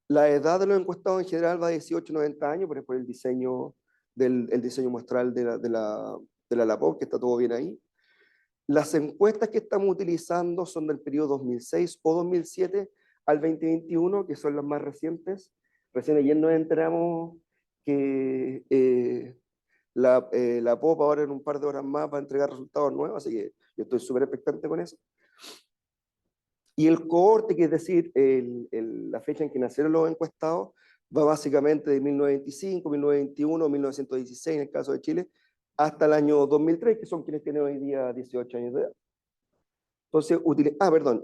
La edad de los encuestados en general va de 18 a 90 años, por el diseño, el diseño muestral de la LAPOP, que está todo bien ahí. Las encuestas que estamos utilizando son del periodo 2006 o 2007 al 2021, que son las más recientes. Recién ayer nos enteramos que la POP ahora en un par de horas más va a entregar resultados nuevos, así que yo estoy súper expectante con eso. Y el cohorte, que es decir, la fecha en que nacieron los encuestados, va básicamente de 1925, 1921, 1916 en el caso de Chile, hasta el año 2003, que son quienes tienen hoy día 18 años de edad. Entonces,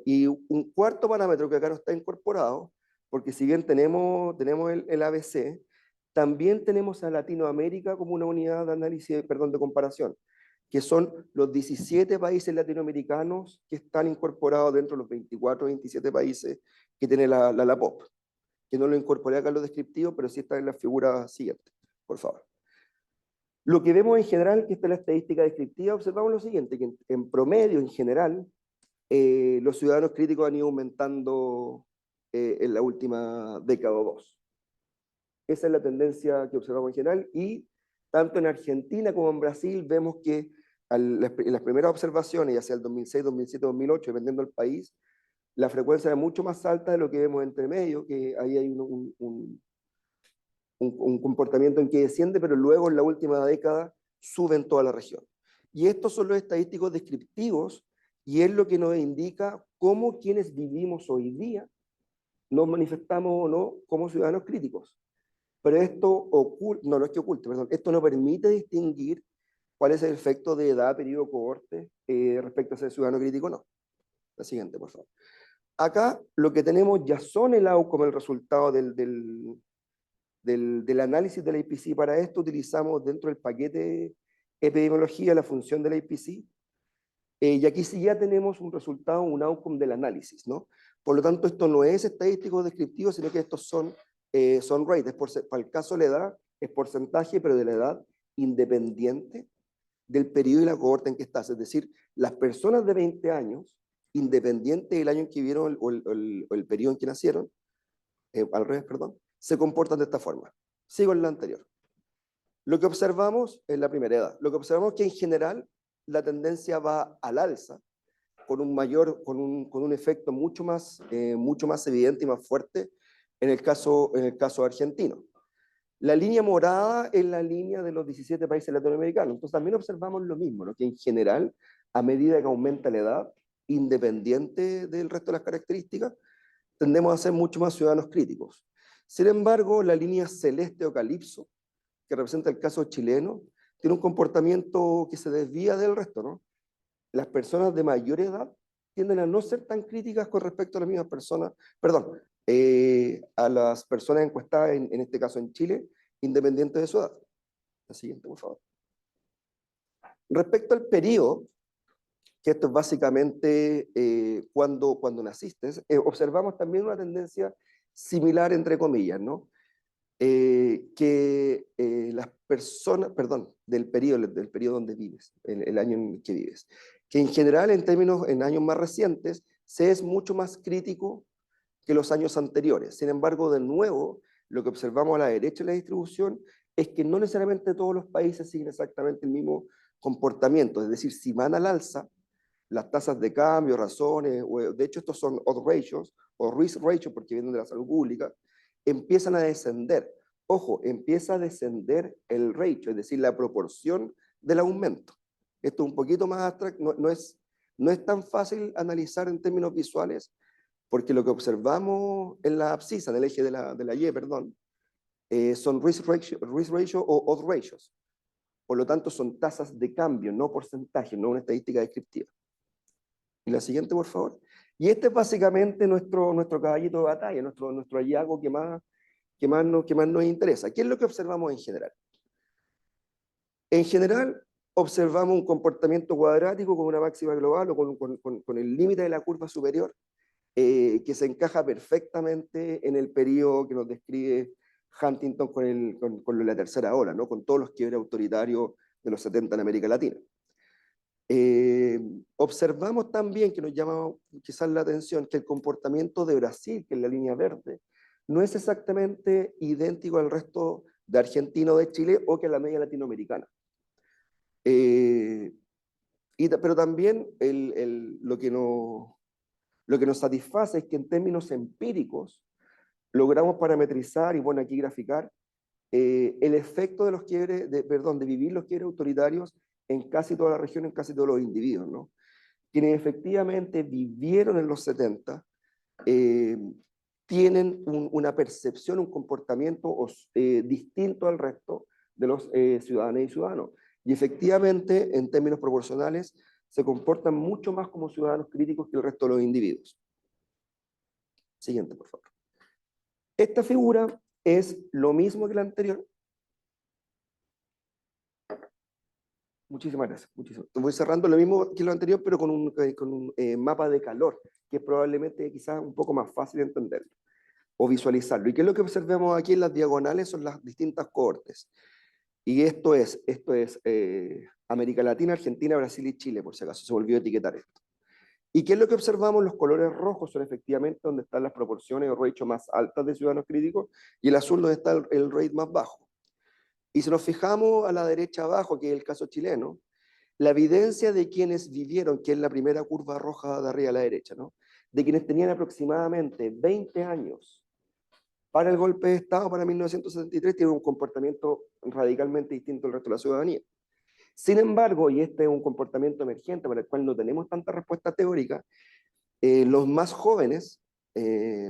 y un cuarto parámetro que acá no está incorporado, porque si bien tenemos el ABC, también tenemos a Latinoamérica como una unidad de análisis, de comparación, que son los 17 países latinoamericanos que están incorporados dentro de los 24 o 27 países que tiene la LAPOP, que no lo incorporé acá en lo descriptivo, pero sí está en la figura siguiente, por favor. Lo que vemos en general, que está en la estadística descriptiva, observamos lo siguiente, que en promedio, en general, los ciudadanos críticos han ido aumentando en la última década o dos. Esa es la tendencia que observamos en general, y tanto en Argentina como en Brasil vemos que en las primeras observaciones, ya sea el 2006, 2007, 2008, dependiendo del país, la frecuencia es mucho más alta de lo que vemos entre medio, que ahí hay un comportamiento en que desciende, pero luego en la última década sube en toda la región. Y estos son los estadísticos descriptivos, y es lo que nos indica cómo quienes vivimos hoy día nos manifestamos o no como ciudadanos críticos. Pero esto no es que oculte, perdón, esto no permite distinguir cuál es el efecto de edad, periodo, cohorte respecto a ser ciudadano crítico o no. La siguiente, por favor. Acá lo que tenemos ya son el outcome, el resultado del análisis de la IPC. Para esto utilizamos dentro del paquete epidemiología la función de la IPC, y aquí sí ya tenemos un resultado, un outcome del análisis, ¿no? Por lo tanto, esto no es estadístico descriptivo, sino que estos son rates. Para el caso de la edad, es porcentaje, pero de la edad independiente del periodo y la cohorte en que estás. Es decir, las personas de 20 años, independiente del año en que vivieron o el periodo en que nacieron, al revés, perdón, se comportan de esta forma. Sigo en la anterior. Lo que observamos es la primera edad. Lo que observamos es que en general la tendencia va al alza, con un efecto mucho más evidente y más fuerte en el caso argentino. La línea morada es la línea de los 17 países latinoamericanos. Entonces también observamos lo mismo, ¿no? Que en general, a medida que aumenta la edad, independiente del resto de las características, tendemos a ser mucho más ciudadanos críticos. Sin embargo, la línea celeste o calipso, que representa el caso chileno, tiene un comportamiento que se desvía del resto, ¿no? Las personas de mayor edad tienden a no ser tan críticas con respecto a las mismas personas, perdón, a las personas encuestadas, en este caso en Chile, independiente de su edad. La siguiente, por favor. Respecto al periodo, que esto es básicamente cuando naciste, observamos también una tendencia similar, entre comillas, ¿no? Que las personas, perdón, del periodo donde vives, el año en que vives, que en general en años más recientes se es mucho más crítico que los años anteriores. Sin embargo, de nuevo, lo que observamos a la derecha de la distribución es que no necesariamente todos los países siguen exactamente el mismo comportamiento, es decir, si van al alza, las tasas de cambio, razones, de hecho estos son odds ratios o risk ratio porque vienen de la salud pública, empiezan a descender. Ojo, empieza a descender el ratio, es decir, la proporción del aumento. Esto es un poquito más abstracto, no es tan fácil analizar en términos visuales, porque lo que observamos en la abscisa, en el eje de la Y, perdón, son risk ratio o odds ratios. Por lo tanto, son tasas de cambio, no porcentaje, no una estadística descriptiva. Y la siguiente, por favor. Y este es básicamente nuestro caballito de batalla, nuestro hallazgo que más nos interesa. ¿Qué es lo que observamos en general? En general, observamos un comportamiento cuadrático con una máxima global o con el límite de la curva superior, que se encaja perfectamente en el periodo que nos describe Huntington con la tercera ola, ¿no? Con todos los quiebres autoritarios de los 70 en América Latina. Observamos también, que nos llama quizás la atención, que el comportamiento de Brasil, que es la línea verde, no es exactamente idéntico al resto de Argentina o de Chile o que la media latinoamericana. Pero también lo que nos satisface es que en términos empíricos logramos parametrizar, y bueno, aquí graficar, el efecto de los quiebres, de vivir los quiebres autoritarios en casi toda la región, en casi todos los individuos, ¿no? Quienes efectivamente vivieron en los 70, tienen una percepción, un comportamiento distinto al resto de los ciudadanos y ciudadanos. Y efectivamente, en términos proporcionales, se comportan mucho más como ciudadanos críticos que el resto de los individuos. Siguiente, por favor. Esta figura es lo mismo que la anterior. Muchísimas gracias. Voy cerrando lo mismo que lo anterior, pero con un mapa de calor, que es probablemente quizás un poco más fácil de entenderlo o visualizarlo. ¿Y qué es lo que observamos aquí en las diagonales? Son las distintas cohortes. Y esto es América Latina, Argentina, Brasil y Chile, por si acaso se volvió a etiquetar esto. ¿Y qué es lo que observamos? Los colores rojos son efectivamente donde están las proporciones o ratio más altas de ciudadanos críticos, y el azul donde está el rate más bajo. Y si nos fijamos a la derecha abajo, que es el caso chileno, la evidencia de quienes vivieron, que es la primera curva roja de arriba a la derecha, ¿no? De quienes tenían aproximadamente 20 años para el golpe de Estado, para 1973, tiene un comportamiento radicalmente distinto al resto de la ciudadanía. Sin embargo, y este es un comportamiento emergente para el cual no tenemos tanta respuesta teórica, los más jóvenes,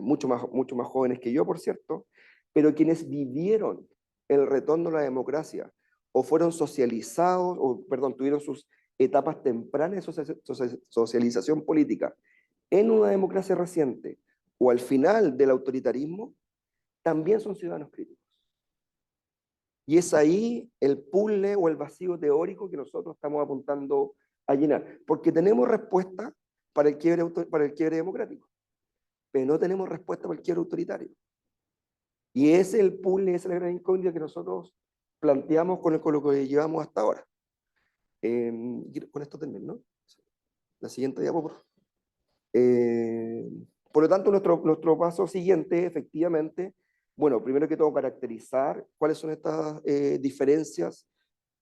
mucho más jóvenes que yo, por cierto, pero quienes vivieron el retorno a la democracia o fueron socializados, tuvieron sus etapas tempranas de socialización política en una democracia reciente o al final del autoritarismo, también son ciudadanos críticos. Y es ahí el puzzle o el vacío teórico que nosotros estamos apuntando a llenar, porque tenemos respuesta para el quiebre democrático, pero no tenemos respuesta para el quiebre autoritario. Y ese es el puzzle, esa es la gran incógnita que nosotros planteamos con lo que llevamos hasta ahora. Con esto termino, ¿no? La siguiente diapo, por favor. Por lo tanto, nuestro paso siguiente, efectivamente, bueno, primero que todo, caracterizar cuáles son estas diferencias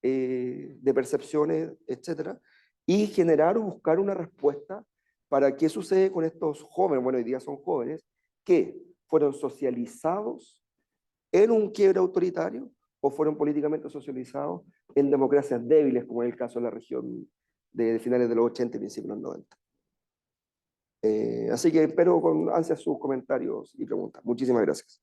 de percepciones, etcétera, y generar o buscar una respuesta para qué sucede con estos jóvenes, bueno, hoy día son jóvenes, que fueron socializados en un quiebre autoritario o fueron políticamente socializados en democracias débiles, como es el caso de la región de finales de los 80 y principios de los 90. Así que espero con ansia sus comentarios y preguntas. Muchísimas gracias.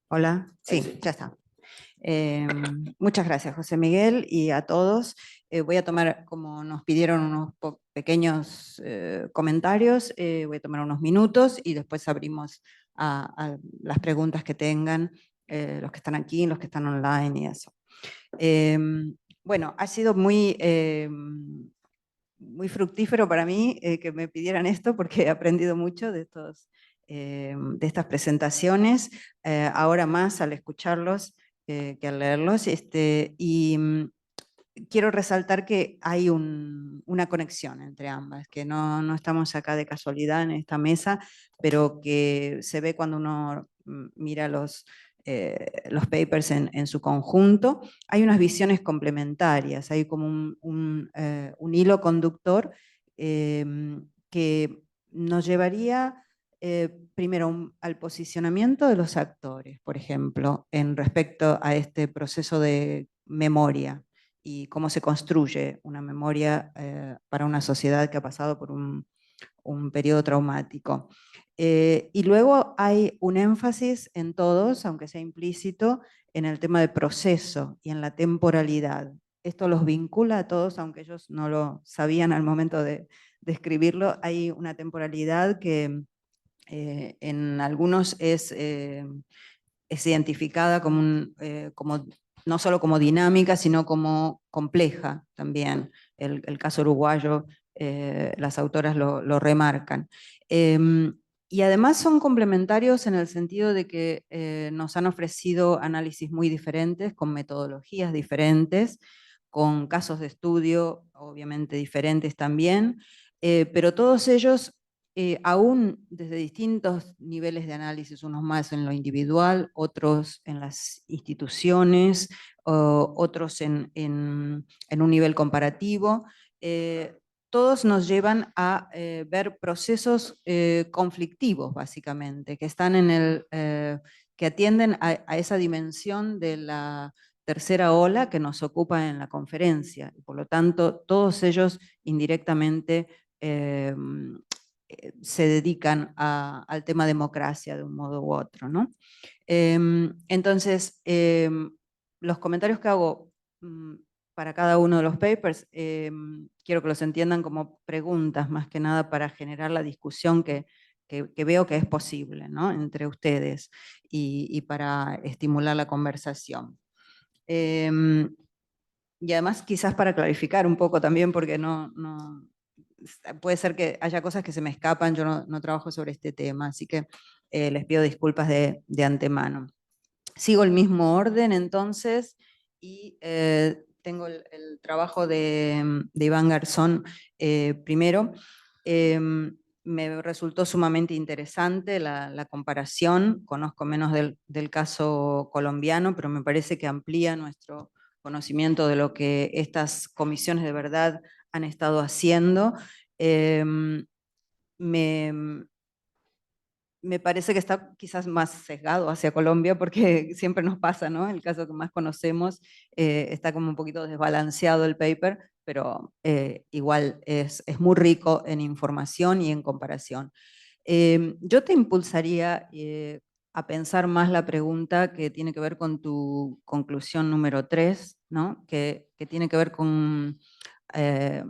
Hola, Ahí sí, sí. ya está. Muchas gracias, José Miguel, y a todos. Voy a tomar, como nos pidieron, unos pequeños comentarios, voy a tomar unos minutos y después abrimos a las preguntas que tengan los que están aquí, los que están online y eso. Bueno, ha sido muy fructífero para mí que me pidieran esto porque he aprendido mucho de de estas presentaciones, ahora más al escucharlos que al leerlos. Quiero resaltar que hay una conexión entre ambas, que no estamos acá de casualidad en esta mesa, pero que se ve cuando uno mira los papers en su conjunto. Hay unas visiones complementarias, hay como un hilo conductor que nos llevaría primero al posicionamiento de los actores, por ejemplo, en respecto a este proceso de memoria y cómo se construye una memoria para una sociedad que ha pasado por un periodo traumático. Y luego hay un énfasis en todos, aunque sea implícito, en el tema de proceso y en la temporalidad. Esto los vincula a todos, aunque ellos no lo sabían al momento de escribirlo. Hay una temporalidad que en algunos es identificada como no solo como dinámica, sino como compleja también. El caso uruguayo, las autoras lo remarcan. Y además son complementarios en el sentido de que nos han ofrecido análisis muy diferentes, con metodologías diferentes, con casos de estudio obviamente diferentes también, pero todos ellos aún desde distintos niveles de análisis, unos más en lo individual, otros en las instituciones, otros en un nivel comparativo, todos nos llevan a ver procesos conflictivos, básicamente, que están que atienden a esa dimensión de la tercera ola que nos ocupa en la conferencia. Y por lo tanto, todos ellos indirectamente se dedican al tema democracia de un modo u otro, ¿no? Entonces, los comentarios que hago para cada uno de los papers, quiero que los entiendan como preguntas, más que nada para generar la discusión que veo que es posible, ¿no? Entre ustedes y para estimular la conversación. Y además quizás para clarificar un poco también, porque puede ser que haya cosas que se me escapan, yo no trabajo sobre este tema, así que les pido disculpas de antemano. Sigo el mismo orden entonces y tengo el trabajo de Iván Garzón primero. Me resultó sumamente interesante la comparación, conozco menos del caso colombiano, pero me parece que amplía nuestro conocimiento de lo que estas comisiones de verdad han estado haciendo. Me parece que está quizás más sesgado hacia Colombia, porque siempre nos pasa, ¿no? El caso que más conocemos está como un poquito desbalanceado el paper, pero igual es muy rico en información y en comparación. Yo te impulsaría a pensar más la pregunta que tiene que ver con tu conclusión número 3, ¿no? Que tiene que ver eh,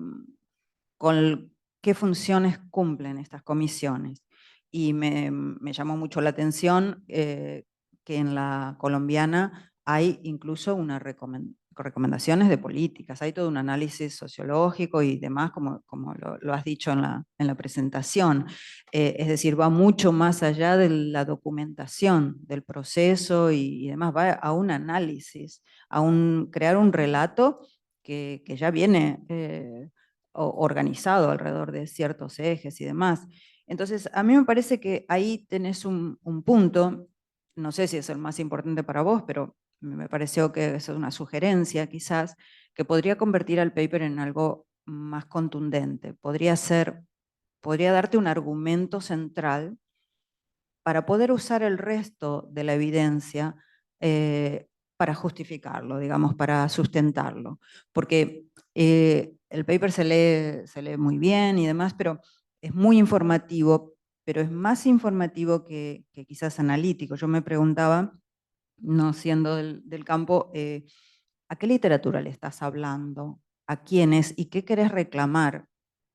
con qué funciones cumplen estas comisiones. Y me llamó mucho la atención que en la colombiana hay incluso unas recomendaciones de políticas, hay todo un análisis sociológico y demás, como lo has dicho en la presentación. Es decir, va mucho más allá de la documentación del proceso y demás, va a un análisis, crear un relato que ya viene organizado alrededor de ciertos ejes y demás. Entonces, a mí me parece que ahí tenés un punto, no sé si es el más importante para vos, pero me pareció que es una sugerencia quizás, que podría convertir al paper en algo más contundente. Podría darte un argumento central para poder usar el resto de la evidencia para justificarlo, digamos, para sustentarlo. Porque el paper se lee muy bien y demás, pero es muy informativo, pero es más informativo que quizás analítico. Yo me preguntaba, no siendo del campo, ¿a qué literatura le estás hablando? ¿A quiénes? ¿Y qué querés reclamar?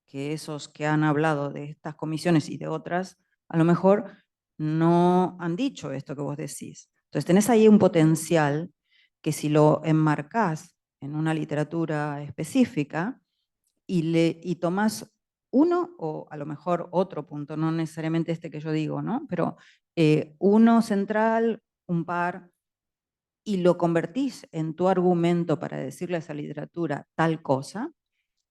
Que esos que han hablado de estas comisiones y de otras, a lo mejor no han dicho esto que vos decís. Entonces tenés ahí un potencial que si lo enmarcás en una literatura específica y tomás uno o a lo mejor otro punto, no necesariamente este que yo digo, ¿no? Pero uno central, un par, y lo convertís en tu argumento para decirle a esa literatura tal cosa,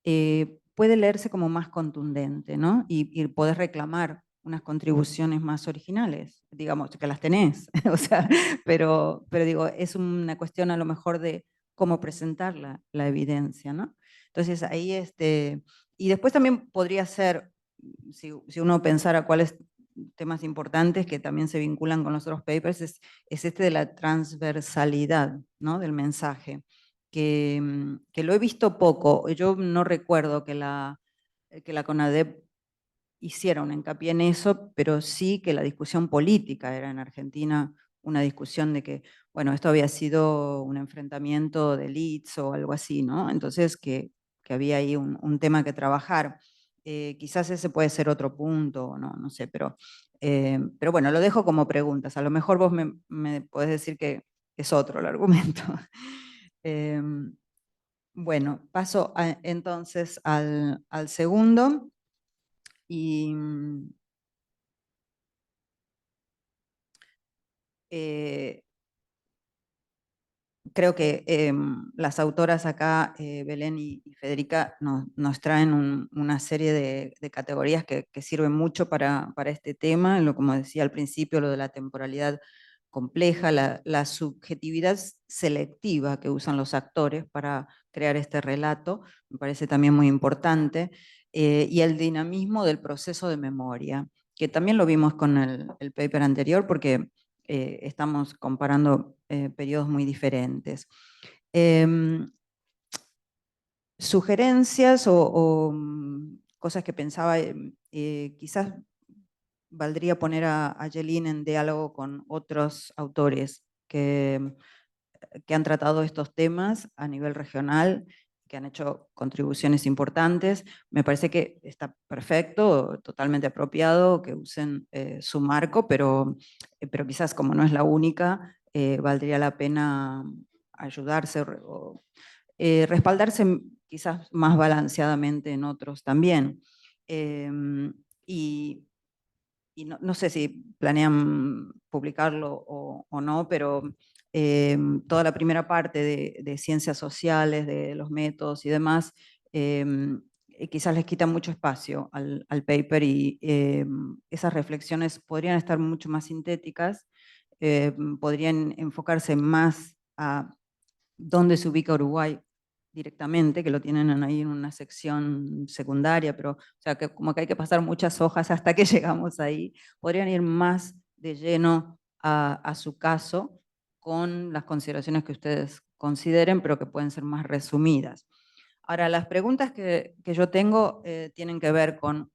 puede leerse como más contundente, ¿no? Y podés reclamar unas contribuciones más originales, digamos, que las tenés, o sea, pero digo, es una cuestión a lo mejor de cómo presentar la evidencia, ¿no? Entonces ahí, y después también podría ser, si uno pensara cuáles temas importantes que también se vinculan con los otros papers, es este de la transversalidad, ¿no? Del mensaje que lo he visto poco. Yo no recuerdo que la CONADEP hiciera un hincapié en eso, pero sí que la discusión política era en Argentina una discusión de que, bueno, esto había sido un enfrentamiento de élites o algo así, ¿no? Entonces que había ahí un tema que trabajar. Quizás ese puede ser otro punto, no sé, pero bueno, lo dejo como preguntas. A lo mejor vos me podés decir que es otro el argumento. Bueno, paso entonces al segundo y eh, creo que las autoras acá, Belén y Federica, nos traen una serie de categorías que sirven mucho para este tema, como decía al principio, lo de la temporalidad compleja, la subjetividad selectiva que usan los actores para crear este relato, me parece también muy importante, y el dinamismo del proceso de memoria, que también lo vimos con el paper anterior, porque estamos comparando periodos muy diferentes. Sugerencias o cosas que pensaba, quizás valdría poner a Yelin en diálogo con otros autores que han tratado estos temas a nivel regional, que han hecho contribuciones importantes. Me parece que está perfecto, totalmente apropiado que usen su marco, pero quizás como no es la única, valdría la pena ayudarse o respaldarse quizás más balanceadamente en otros también. Y, no sé si planean publicarlo o no, pero toda la primera parte de ciencias sociales, de los métodos y demás, quizás les quita mucho espacio al paper y esas reflexiones podrían estar mucho más sintéticas, podrían enfocarse más a dónde se ubica Uruguay directamente, que lo tienen ahí en una sección secundaria, pero o sea, que como que hay que pasar muchas hojas hasta que llegamos ahí. Podrían ir más de lleno a su caso con las consideraciones que ustedes consideren, pero que pueden ser más resumidas. Ahora, las preguntas que yo tengo tienen que ver con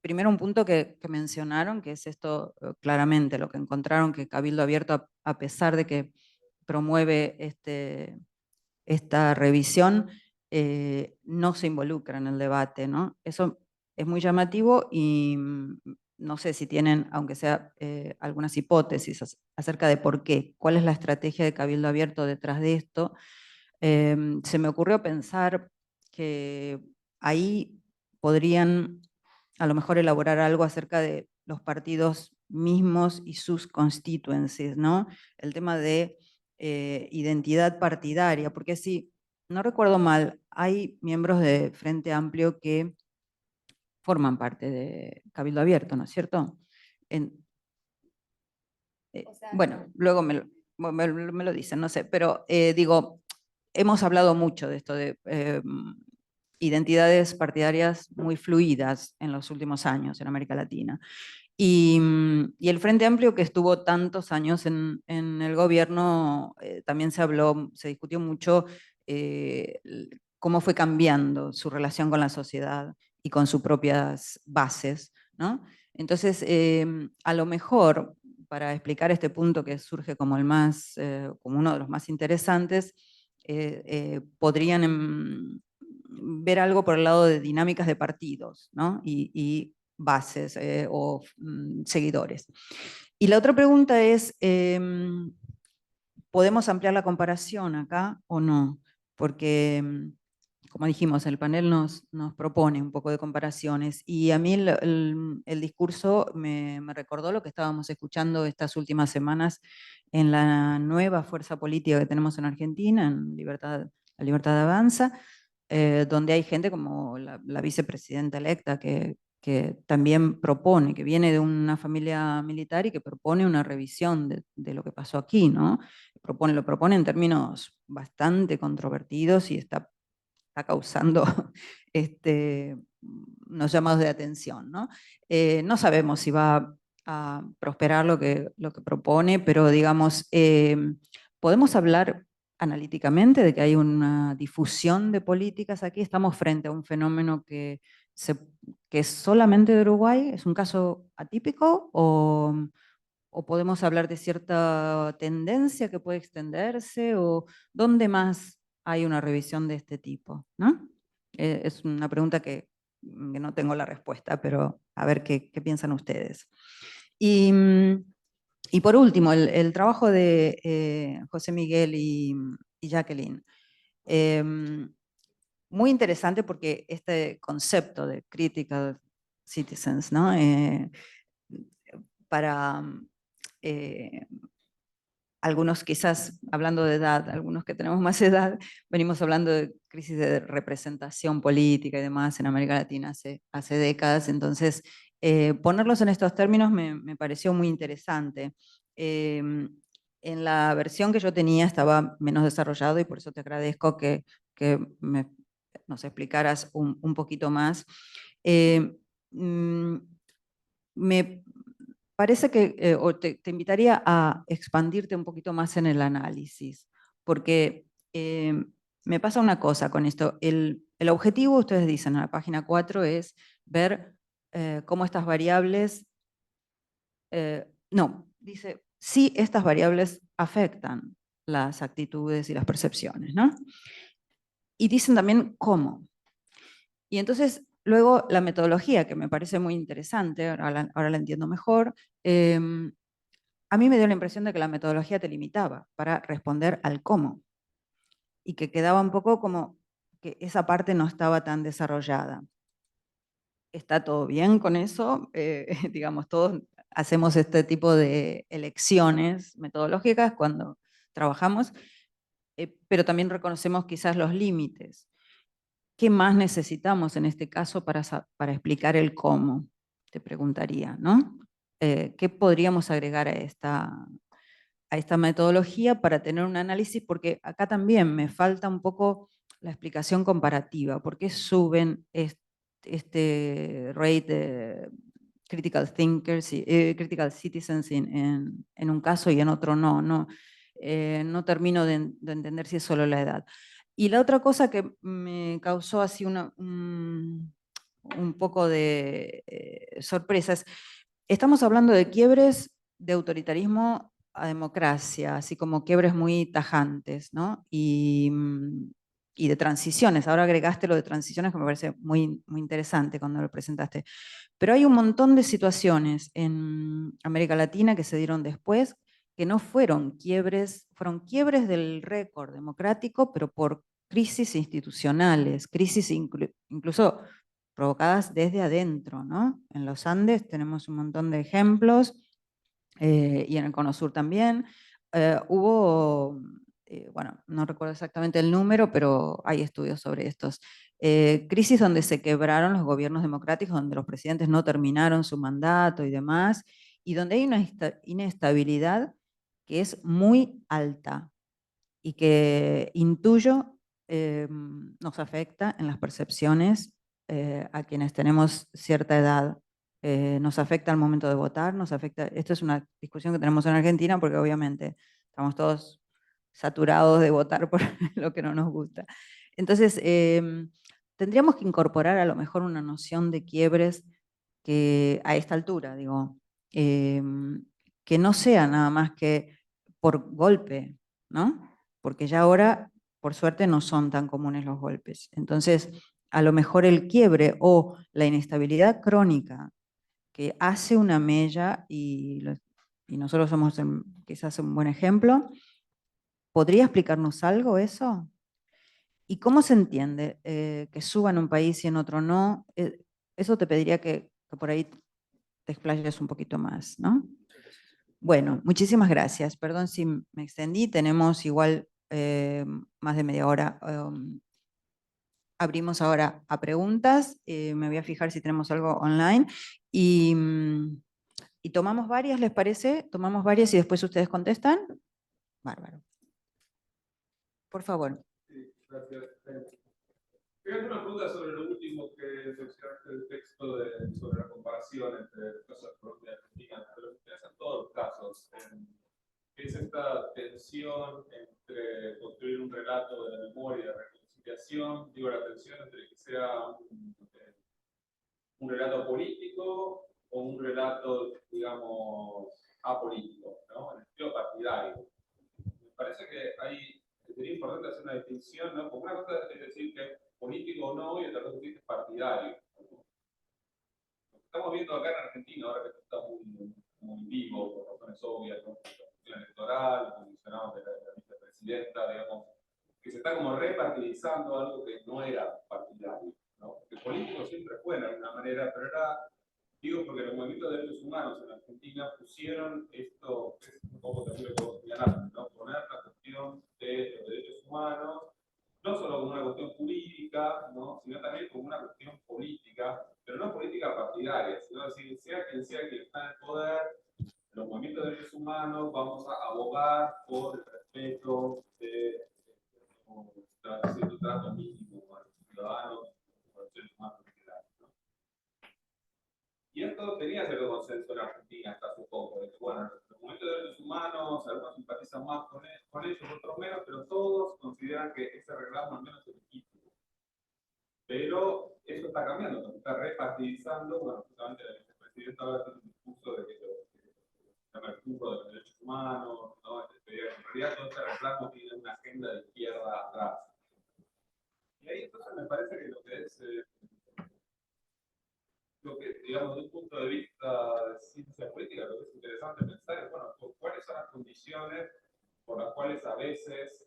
primero un punto que mencionaron, que es esto claramente, lo que encontraron que Cabildo Abierto, a pesar de que promueve esta revisión, no se involucra en el debate, ¿no? Eso es muy llamativo y no sé si tienen, aunque sea algunas hipótesis acerca de por qué, cuál es la estrategia de Cabildo Abierto detrás de esto. Se me ocurrió pensar que ahí podrían a lo mejor elaborar algo acerca de los partidos mismos y sus constituencies, ¿no? El tema de identidad partidaria, porque si no recuerdo mal, hay miembros de Frente Amplio que forman parte de Cabildo Abierto, ¿no es cierto? Bueno, luego me lo dicen, no sé, pero digo, hemos hablado mucho de esto de identidades partidarias muy fluidas en los últimos años en América Latina. Y el Frente Amplio, que estuvo tantos años en el gobierno, también se discutió mucho cómo fue cambiando su relación con la sociedad y con sus propias bases, ¿no? Entonces, a lo mejor, para explicar este punto que surge como como uno de los más interesantes, podrían ver algo por el lado de dinámicas de partidos, ¿no? Y bases o seguidores. Y la otra pregunta es, ¿podemos ampliar la comparación acá o no? Porque, como dijimos, el panel nos propone un poco de comparaciones y a mí el discurso me recordó lo que estábamos escuchando estas últimas semanas en la nueva fuerza política que tenemos en Argentina, en La Libertad Avanza, donde hay gente como la vicepresidenta electa que también propone, que viene de una familia militar y que propone una revisión de lo que pasó aquí, ¿no? Lo propone en términos bastante controvertidos y está causando unos llamados de atención, ¿no? No sabemos si va a prosperar lo que propone, pero digamos, podemos hablar analíticamente de que hay una difusión de políticas aquí. Estamos frente a un fenómeno que es solamente de Uruguay. ¿Es un caso atípico o podemos hablar de cierta tendencia que puede extenderse? ¿O dónde más hay una revisión de este tipo, ¿no? Es una pregunta que no tengo la respuesta, pero a ver qué piensan ustedes. Y por último, el trabajo de José Miguel y Jacqueline. Muy interesante porque este concepto de critical citizens, ¿no? Para eh, algunos quizás, hablando de edad, algunos que tenemos más edad, venimos hablando de crisis de representación política y demás en América Latina hace décadas, entonces ponerlos en estos términos me pareció muy interesante. En la versión que yo tenía estaba menos desarrollado y por eso te agradezco que nos explicaras un poquito más. Mm, me parece que o te invitaría a expandirte un poquito más en el análisis, porque me pasa una cosa con esto. El objetivo, ustedes dicen en la página 4, es ver cómo estas variables, no, dice, si estas variables afectan las actitudes y las percepciones, ¿no? Y dicen también cómo. Y entonces, luego la metodología, que me parece muy interesante, ahora la entiendo mejor, a mí me dio la impresión de que la metodología te limitaba para responder al cómo y que quedaba un poco como que esa parte no estaba tan desarrollada. ¿Está todo bien con eso? Digamos, todos hacemos este tipo de elecciones metodológicas cuando trabajamos, pero también reconocemos quizás los límites. ¿Qué más necesitamos en este caso para explicar el cómo? Te preguntaría, ¿no? ¿Qué podríamos agregar a esta metodología para tener un análisis? Porque acá también me falta un poco la explicación comparativa. ¿Por qué suben este rate de critical thinkers, critical citizens en un caso y en otro no? No termino de entender si es solo la edad. Y la otra cosa que me causó así un poco de sorpresa es, estamos hablando de quiebres de autoritarismo a democracia, así como quiebres muy tajantes, ¿no? Y de transiciones. Ahora agregaste lo de transiciones que me parece muy, muy interesante cuando lo presentaste. Pero hay un montón de situaciones en América Latina que se dieron después que no fueron quiebres del récord democrático, pero por crisis institucionales, crisis incluso provocadas desde adentro, ¿no? En los Andes tenemos un montón de ejemplos, y en el Cono Sur también. Hubo, bueno, no recuerdo exactamente el número, pero hay estudios sobre estos. Crisis donde se quebraron los gobiernos democráticos, donde los presidentes no terminaron su mandato y demás, y donde hay una inestabilidad que es muy alta y que intuyo nos afecta en las percepciones a quienes tenemos cierta edad nos afecta al momento de votar, nos afecta, esto es una discusión que tenemos en Argentina porque obviamente estamos todos saturados de votar por lo que no nos gusta. Entonces, tendríamos que incorporar a lo mejor una noción de quiebres que a esta altura, digo, que no sea nada más que por golpe, ¿no? Porque ya ahora, por suerte, no son tan comunes los golpes. Entonces, a lo mejor el quiebre o la inestabilidad crónica que hace una mella, y nosotros somos quizás un buen ejemplo, ¿podría explicarnos algo eso? ¿Y cómo se entiende que suba en un país y en otro no? Eso te pediría que por ahí te explayes un poquito más, ¿no? Bueno, muchísimas gracias. Perdón si me extendí. Tenemos igual más de media hora. Abrimos ahora a preguntas. Me voy a fijar si tenemos algo online. Y tomamos varias, ¿les parece? Tomamos varias y después ustedes contestan. Bárbaro. Por favor. Sí, gracias. Quería hacer una pregunta sobre lo último que mencionaste del texto sobre la comparación entre los casos de Colombia y Argentina, pero me interesa en todos los casos. ¿Qué es esta tensión entre construir un relato de la memoria y de reconciliación? Digo, la tensión entre que sea un relato político o un relato, digamos, apolítico, ¿no? En el sentido partidario. Me parece que sería importante hacer una distinción, ¿no? Porque una cosa es decir que es político o no, y otra cosa es decir que es partidario. Lo que estamos viendo acá en Argentina, ahora que esto está muy vivo, por razones obvias, ¿no? La cuestión electoral, como mencionamos de la vicepresidenta, digamos, que se está como repartidizando algo que no era partidario, ¿no? Que político siempre fue de alguna manera, pero era, digo, porque los movimientos de derechos humanos en Argentina pusieron esto, que es un poco también lo que vos señalaste, ¿no? Poner la cuestión de los derechos humanos, no solo como una cuestión jurídica, ¿no? Sino también como una cuestión política, pero no política partidaria, sino decir, sea quien está en el poder, los movimientos de derechos humanos vamos a abogar por el respeto de cierto trato mínimo a los ciudadanos, a los seres humanos en general, ¿no? Y esto tenía cierto consenso en Argentina hasta hace poco, de que, bueno, los movimientos de derechos humanos, algunos simpatizan más con ellos, otros menos, pero todos consideran que ese reclamo al menos es legítimo. Pero eso está cambiando, porque está repartidizando, bueno, justamente la vicepresidenta ahora está en un discurso de que se llama el curro de los derechos humanos, ¿no? En realidad todo este reclamo tiene una agenda de izquierda atrás. Y ahí entonces me parece que lo que es, digamos, de un punto de vista de ciencia política, lo que es interesante pensar es, bueno, cuáles son las condiciones por las cuales a veces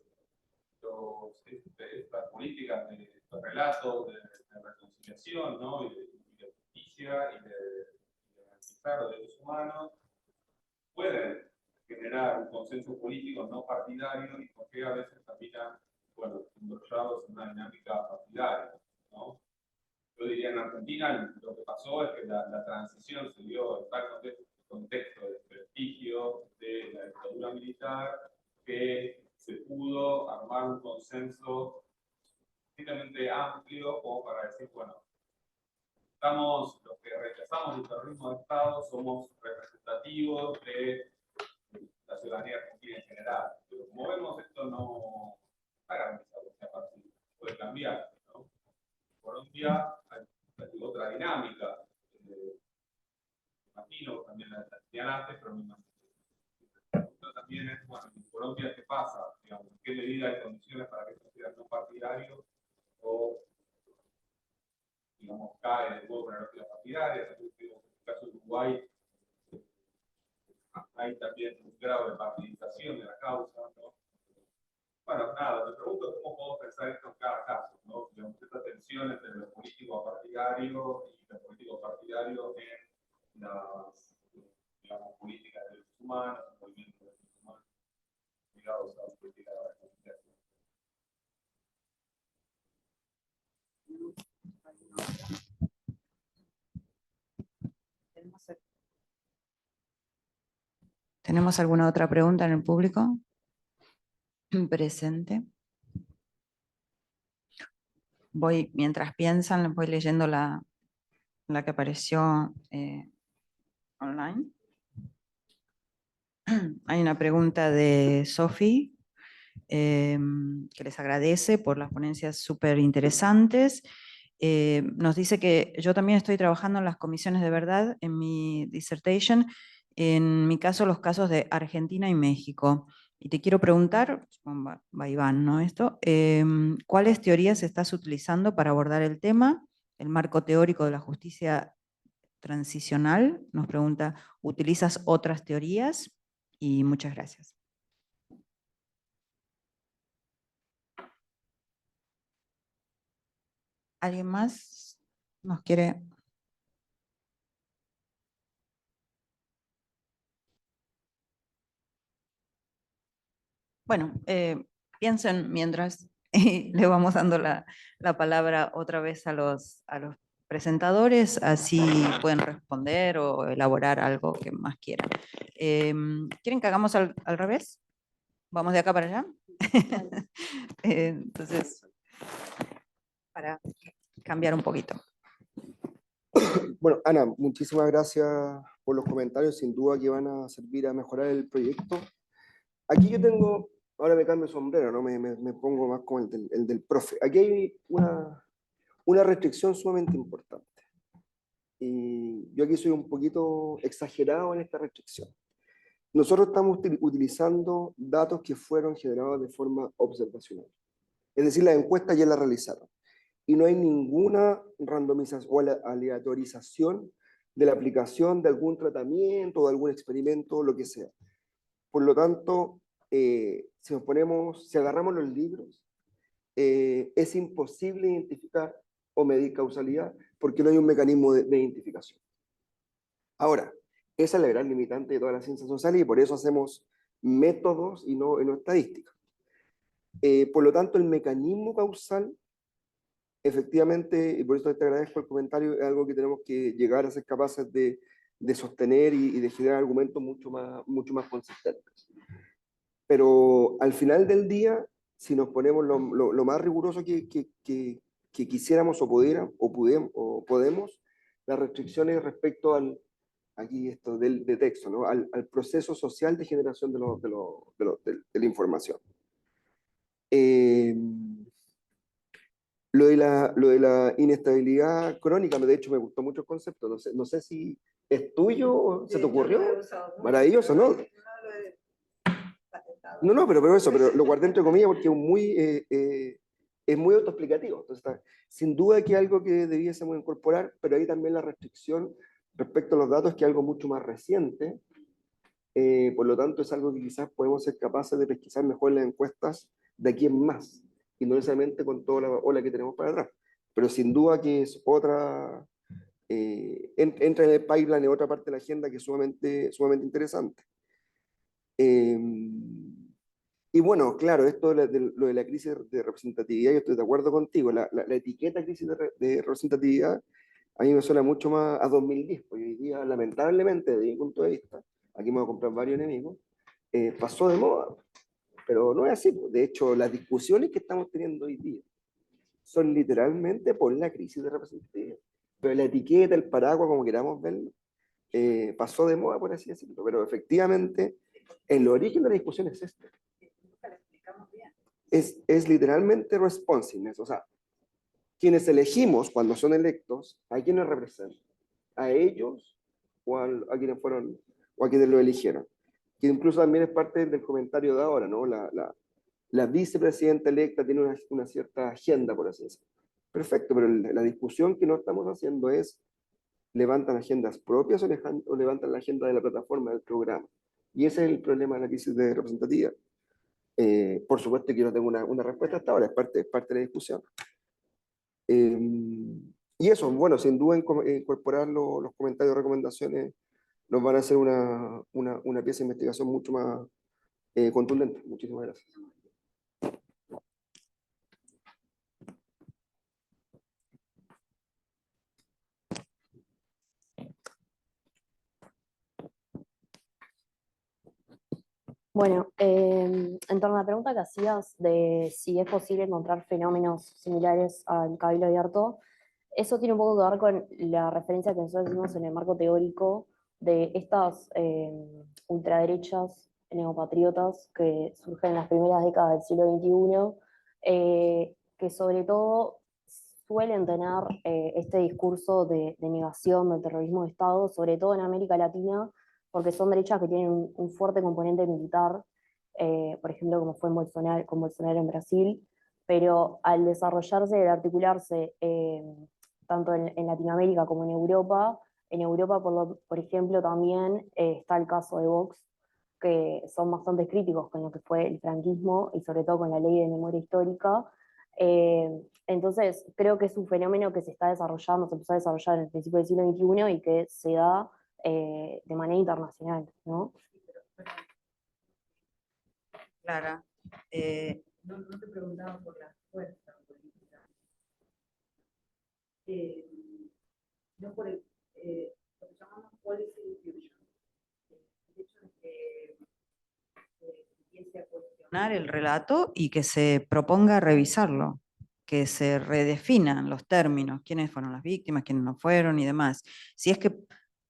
estas políticas de estos relatos de reconciliación, ¿no? y de justicia y de garantizar los derechos humanos pueden generar un consenso político no partidario y por qué a veces terminan, bueno, enrollados en una dinámica partidaria, ¿no? Yo diría en Argentina lo que pasó es que la transición se dio en tal contexto de prestigio de la dictadura militar que se pudo armar un consenso suficientemente amplio como para decir, bueno, los que rechazamos el terrorismo de Estado somos representativos de la ciudadanía argentina en general. Pero como vemos, esto no está garantizado que sea fácil, puede cambiar, ¿no? En Colombia hay otra dinámica. Imagino también la tenían antes, pero me imagino. También es, bueno, en Colombia, ¿qué pasa? Digamos, ¿en qué medida hay condiciones para que esto sea no partidario? O, digamos, cae de nuevo con la lógica partidaria. En el caso de Uruguay, hay también un grado de partidización de la causa, ¿no? Bueno, nada, me pregunto cómo podemos pensar esto en cada caso, ¿no? Digamos, esta tensión entre lo político partidario y lo político partidario en las, digamos, políticas de derechos humanos, movimientos de derechos humanos ligados a la política de la reconciliación. ¿Tenemos alguna otra pregunta en el público? Presente. Mientras piensan, voy leyendo la la que apareció online. Hay una pregunta de Sophie, que les agradece por las ponencias súper interesantes. Nos dice que yo también estoy trabajando en las comisiones de verdad en mi dissertation, en mi caso los casos de Argentina y México. Y te quiero preguntar, va Iván, ¿no? Esto, ¿cuáles teorías estás utilizando para abordar el tema? El marco teórico de la justicia transicional, nos pregunta, ¿utilizas otras teorías? Y muchas gracias. ¿Alguien más nos quiere? Bueno, piensen mientras le vamos dando la palabra otra vez a los presentadores, así pueden responder o elaborar algo que más quieran. ¿Quieren que hagamos al revés? ¿Vamos de acá para allá? Entonces, para cambiar un poquito. Bueno, Ana, muchísimas gracias por los comentarios, sin duda que van a servir a mejorar el proyecto. Aquí yo tengo, ahora me cambio de sombrero, ¿no? Me pongo más con el del profe. Aquí hay una restricción sumamente importante. Y yo aquí soy un poquito exagerado en esta restricción. Nosotros estamos utilizando datos que fueron generados de forma observacional. Es decir, las encuestas ya las realizaron. Y no hay ninguna randomización o aleatorización de la aplicación de algún tratamiento, de algún experimento, lo que sea. Por lo tanto, si agarramos los libros, es imposible identificar o medir causalidad porque no hay un mecanismo de identificación. Ahora, esa es la gran limitante de todas las ciencias sociales y por eso hacemos métodos y no estadísticas. Por lo tanto, el mecanismo causal, efectivamente, y por eso te agradezco el comentario, es algo que tenemos que llegar a ser capaces de sostener y de generar argumentos mucho más consistentes. Pero al final del día, si nos ponemos lo más riguroso que quisiéramos o podemos, las restricciones respecto aquí esto de texto, ¿no? al proceso social de generación de la información. Lo de la inestabilidad crónica, de hecho me gustó mucho el concepto, no sé si es tuyo o se te ocurrió. Maravilloso, ¿no? No, pero lo guardé entre comillas porque es muy autoexplicativo. Entonces, sin duda que es algo que debiésemos incorporar, pero ahí también la restricción respecto a los datos, que es algo mucho más reciente. Por lo tanto, es algo que quizás podemos ser capaces de pesquisar mejor en las encuestas de aquí en más, y no necesariamente con toda la ola que tenemos para atrás. Pero sin duda que es otra, entra en el pipeline, en otra parte de la agenda que es sumamente interesante. Y bueno, claro, esto de lo de la crisis de representatividad, yo estoy de acuerdo contigo. La etiqueta crisis de representatividad a mí me suena mucho más a 2010, porque hoy día, lamentablemente, desde mi punto de vista, aquí me voy a comprar varios enemigos, pasó de moda, pero no es así. De hecho, las discusiones que estamos teniendo hoy día son literalmente por la crisis de representatividad. Pero la etiqueta, el paraguas, como queramos verlo, pasó de moda, por así decirlo. Pero efectivamente, el origen de la discusión es este. Es literalmente responsiveness, o sea, quienes elegimos cuando son electos, ¿a quienes representan? ¿A ellos o a quienes fueron, o a quienes lo eligieron? Que incluso también es parte del comentario de ahora, ¿no? La vicepresidenta electa tiene una cierta agenda, por así decirlo. Perfecto, pero la discusión que no estamos haciendo es, ¿levantan agendas propias o levantan la agenda de la plataforma, del programa? Y ese es el problema de la crisis de representatividad. Por supuesto que no tengo una respuesta hasta ahora, es parte de la discusión. Y eso, bueno, sin duda incorporar los comentarios y recomendaciones nos van a hacer una pieza de investigación mucho más contundente. Muchísimas gracias. Bueno, en torno a la pregunta que hacías de si es posible encontrar fenómenos similares al Cabildo Abierto, eso tiene un poco que ver con la referencia que nosotros hicimos en el marco teórico de estas ultraderechas neopatriotas que surgen en las primeras décadas del siglo XXI, que sobre todo suelen tener este discurso de negación del terrorismo de Estado, sobre todo en América Latina, porque son derechas que tienen un fuerte componente militar, por ejemplo, como fue con Bolsonaro en Brasil, pero al desarrollarse, al articularse tanto en Latinoamérica como en Europa por ejemplo, también está el caso de Vox, que son bastante críticos con lo que fue el franquismo y sobre todo con la ley de memoria histórica. Entonces, creo que es un fenómeno que se está desarrollando, se empezó a desarrollar en el principio del siglo XXI y que se da de manera internacional, ¿no? Clara, no te preguntaba por la fuerza política, no por lo que llamamos policy diffusion, el hecho de que empiece a cuestionar el relato y que se proponga revisarlo, que se redefinan los términos, quiénes fueron las víctimas, quiénes no fueron y demás. Si es que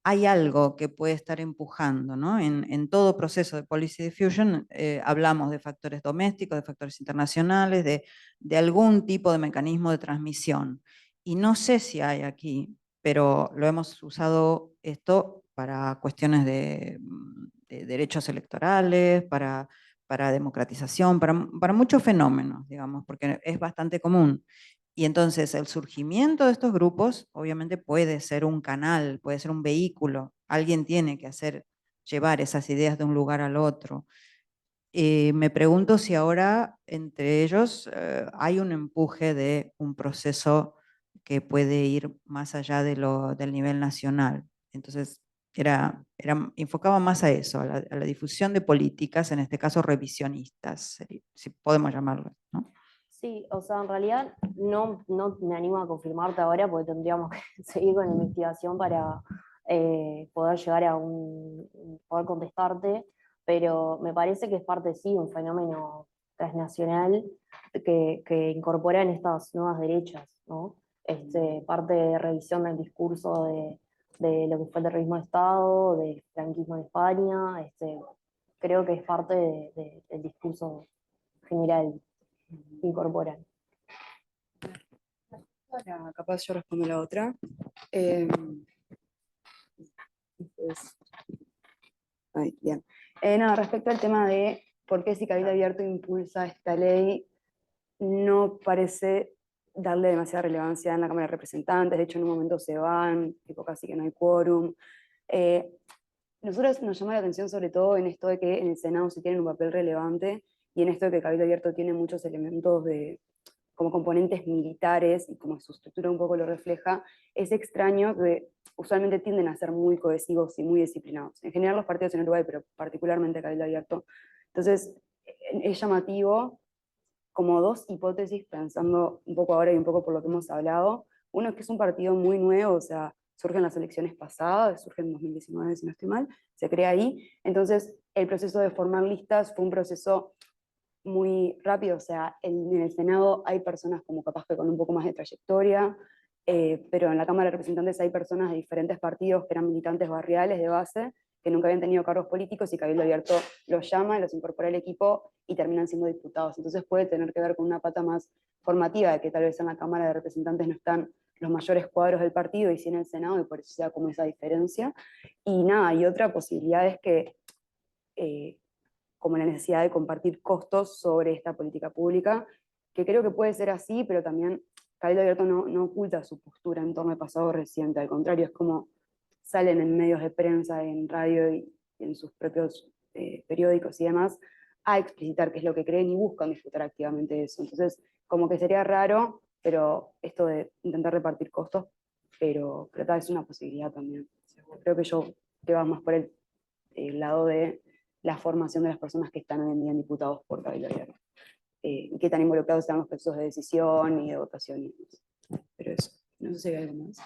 hay algo que puede estar empujando, ¿no? En todo proceso de policy diffusion hablamos de factores domésticos, de factores internacionales, de algún tipo de mecanismo de transmisión. Y no sé si hay aquí, pero lo hemos usado esto para cuestiones de derechos electorales, para democratización, para muchos fenómenos, digamos, porque es bastante común. Y entonces el surgimiento de estos grupos obviamente puede ser un canal, puede ser un vehículo. Alguien tiene que llevar esas ideas de un lugar al otro. Me pregunto si ahora entre ellos hay un empuje de un proceso que puede ir más allá del nivel nacional. Entonces, enfocaba más a eso, a la difusión de políticas, en este caso revisionistas, si podemos llamarlo, ¿no? Sí, o sea, en realidad no me animo a confirmarte ahora porque tendríamos que seguir con la investigación para poder llegar a poder contestarte, pero me parece que es parte, sí, de un fenómeno transnacional que incorporan estas nuevas derechas, ¿no? Parte de revisión del discurso de lo que fue el terrorismo de Estado, del franquismo en España, creo que es parte del discurso general que incorporan. Ahora, capaz yo respondo la otra. Bien. No, respecto al tema de por qué si Cabildo Abierto impulsa esta ley, no parece darle demasiada relevancia en la Cámara de Representantes. De hecho, en un momento se van, tipo casi que no hay quórum. Nosotros nos llama la atención sobre todo en esto de que en el Senado se tiene un papel relevante y en esto de que Cabildo Abierto tiene muchos elementos como componentes militares y como su estructura un poco lo refleja. Es extraño que usualmente tienden a ser muy cohesivos y muy disciplinados. En general los partidos en Uruguay, pero particularmente Cabildo Abierto. Entonces es llamativo como dos hipótesis, pensando un poco ahora y un poco por lo que hemos hablado. Uno es que es un partido muy nuevo, o sea, surge en las elecciones pasadas, surge en 2019, si no estoy mal, se crea ahí. Entonces, el proceso de formar listas fue un proceso muy rápido, o sea, en el Senado hay personas como capaz que con un poco más de trayectoria, pero en la Cámara de Representantes hay personas de diferentes partidos que eran militantes barriales de base, que nunca habían tenido cargos políticos y Cabildo Abierto los llama, los incorpora al equipo y terminan siendo diputados. Entonces puede tener que ver con una pata más formativa, de que tal vez en la Cámara de Representantes no están los mayores cuadros del partido y sí en el Senado, y por eso se da como esa diferencia. Y nada, y otra posibilidad es que como la necesidad de compartir costos sobre esta política pública, que creo que puede ser así, pero también Cabildo Abierto no oculta su postura en torno al pasado reciente, al contrario, es como salen en medios de prensa, en radio y en sus propios periódicos y demás, a explicitar qué es lo que creen y buscan disfrutar activamente de eso. Entonces, como que sería raro, pero esto de intentar repartir costos, pero tal vez es una posibilidad también. Creo que yo te vas más por el lado de la formación de las personas que están hoy en día en diputados por Cabildo Abierto. Y qué tan involucrados están los procesos de decisión y de votación. Y demás. Pero eso, no sé si hay algo más.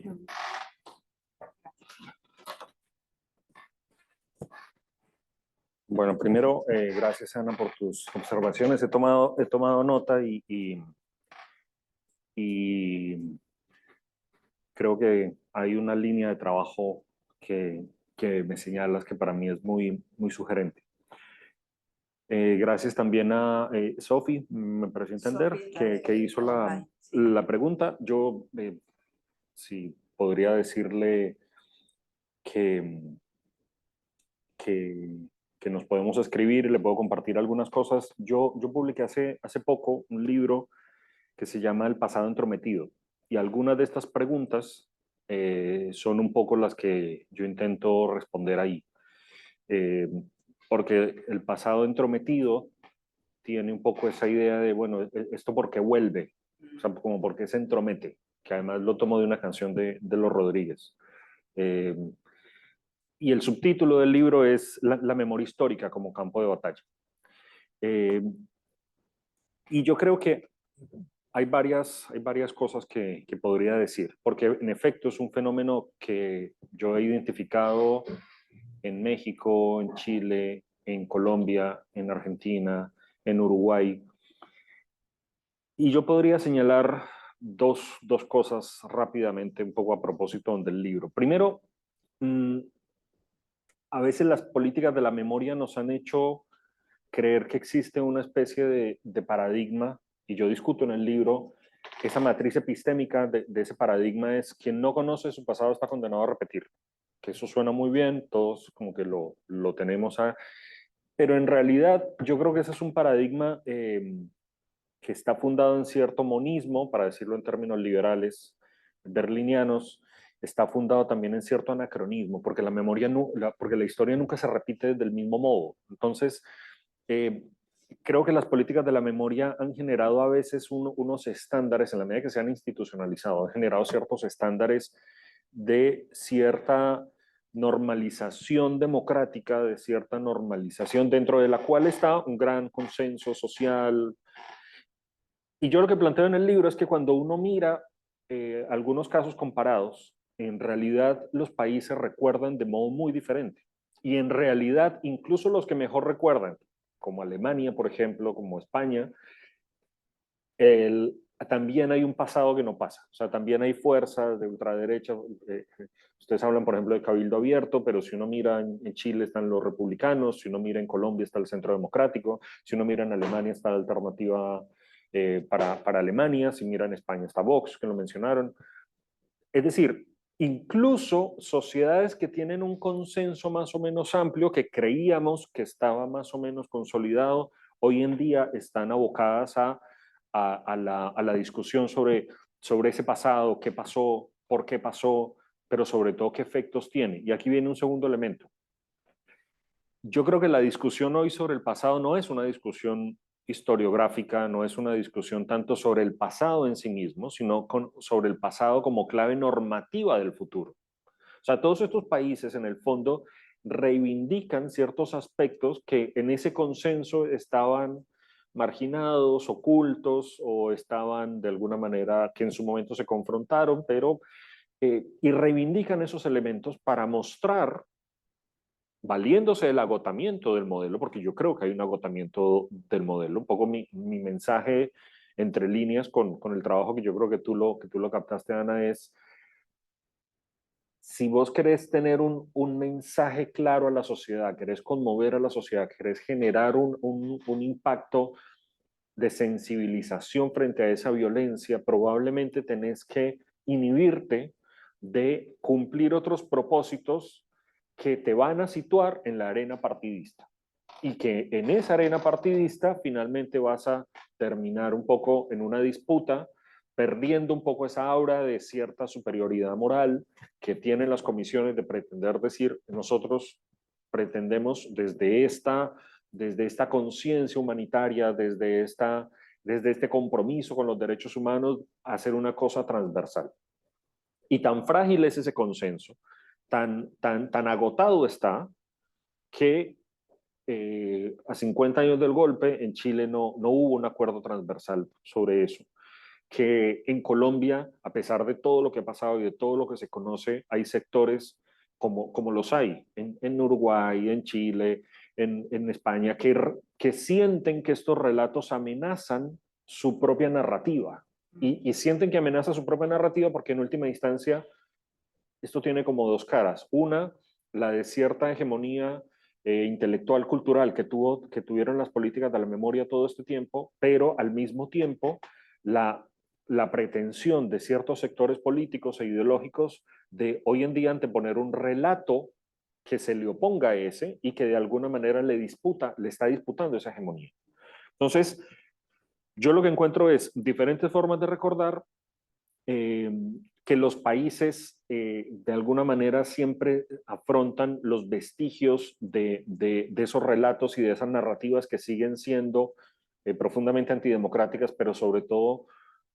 No. Bueno, primero, gracias Ana por tus observaciones. He tomado nota y creo que hay una línea de trabajo que me señalas que para mí es muy, muy sugerente. Gracias también a Sophie, me pareció entender, que hizo la pregunta. Yo sí podría decirle que, que, que nos podemos escribir y le puedo compartir algunas cosas. Yo publiqué hace poco un libro que se llama El pasado entrometido, y algunas de estas preguntas son un poco las que yo intento responder ahí. Porque el pasado entrometido tiene un poco esa idea de, bueno, ¿esto por qué vuelve? O sea, como por qué se entromete, que además lo tomo de una canción de Los Rodríguez. Eh, y el subtítulo del libro es la memoria histórica como campo de batalla. Eh, y yo creo que hay varias cosas que podría decir, porque en efecto es un fenómeno que yo he identificado en México, en Chile, en Colombia, en Argentina, en Uruguay. Y yo podría señalar dos cosas rápidamente, un poco a propósito del libro. Primero, a veces las políticas de la memoria nos han hecho creer que existe una especie de paradigma, y yo discuto en el libro, esa matriz epistémica de ese paradigma es: quien no conoce su pasado está condenado a repetir. Que eso suena muy bien, todos como que lo tenemos, pero en realidad yo creo que ese es un paradigma que está fundado en cierto monismo, para decirlo en términos liberales, berlinianos. Está fundado también en cierto anacronismo, porque la memoria, porque la historia nunca se repite del mismo modo. Entonces, eh, creo que las políticas de la memoria han generado a veces unos estándares, en la medida que se han institucionalizado, han generado ciertos estándares de cierta normalización democrática, de cierta normalización dentro de la cual está un gran consenso social. Y yo lo que planteo en el libro es que cuando uno mira algunos casos comparados, en realidad los países recuerdan de modo muy diferente. Y en realidad, incluso los que mejor recuerdan, como Alemania, por ejemplo, como España, también hay un pasado que no pasa. O sea, también hay fuerzas de ultraderecha. Ustedes hablan, por ejemplo, de Cabildo Abierto, pero si uno mira en Chile están los republicanos, si uno mira en Colombia está el Centro Democrático, si uno mira en Alemania está la Alternativa para Alemania, si mira en España está Vox, que lo mencionaron. Es decir, incluso sociedades que tienen un consenso más o menos amplio, que creíamos que estaba más o menos consolidado, hoy en día están abocadas a la discusión sobre ese pasado, qué pasó, por qué pasó, pero sobre todo qué efectos tiene. Y aquí viene un segundo elemento. Yo creo que la discusión hoy sobre el pasado no es una discusión historiográfica, no es una discusión tanto sobre el pasado en sí mismo, sino sobre el pasado como clave normativa del futuro. O sea, todos estos países en el fondo reivindican ciertos aspectos que en ese consenso estaban marginados, ocultos, o estaban de alguna manera que en su momento se confrontaron, pero y reivindican esos elementos para mostrar, valiéndose del agotamiento del modelo, porque yo creo que hay un agotamiento del modelo. Un poco mi mensaje entre líneas con el trabajo que yo creo que tú lo captaste, Ana, es: si vos querés tener un mensaje claro a la sociedad, querés conmover a la sociedad, querés generar un impacto de sensibilización frente a esa violencia, probablemente tenés que inhibirte de cumplir otros propósitos que te van a situar en la arena partidista. Y que en esa arena partidista finalmente vas a terminar un poco en una disputa, perdiendo un poco esa aura de cierta superioridad moral que tienen las comisiones de pretender decir: nosotros pretendemos desde esta conciencia humanitaria, desde este compromiso con los derechos humanos, hacer una cosa transversal. Y tan frágil es ese consenso, tan agotado está, que a 50 años del golpe en Chile no hubo un acuerdo transversal sobre eso. Que en Colombia, a pesar de todo lo que ha pasado y de todo lo que se conoce, hay sectores como los hay en Uruguay, en Chile, en España, que sienten que estos relatos amenazan su propia narrativa. y sienten que amenaza su propia narrativa porque en última instancia esto tiene como dos caras. Una, la de cierta hegemonía intelectual, cultural que tuvieron las políticas de la memoria todo este tiempo, pero al mismo tiempo la pretensión de ciertos sectores políticos e ideológicos de hoy en día anteponer un relato que se le oponga a ese y que de alguna manera le está disputando esa hegemonía. Entonces, yo lo que encuentro es diferentes formas de recordar, que los países de alguna manera siempre afrontan los vestigios de esos relatos y de esas narrativas que siguen siendo profundamente antidemocráticas, pero sobre todo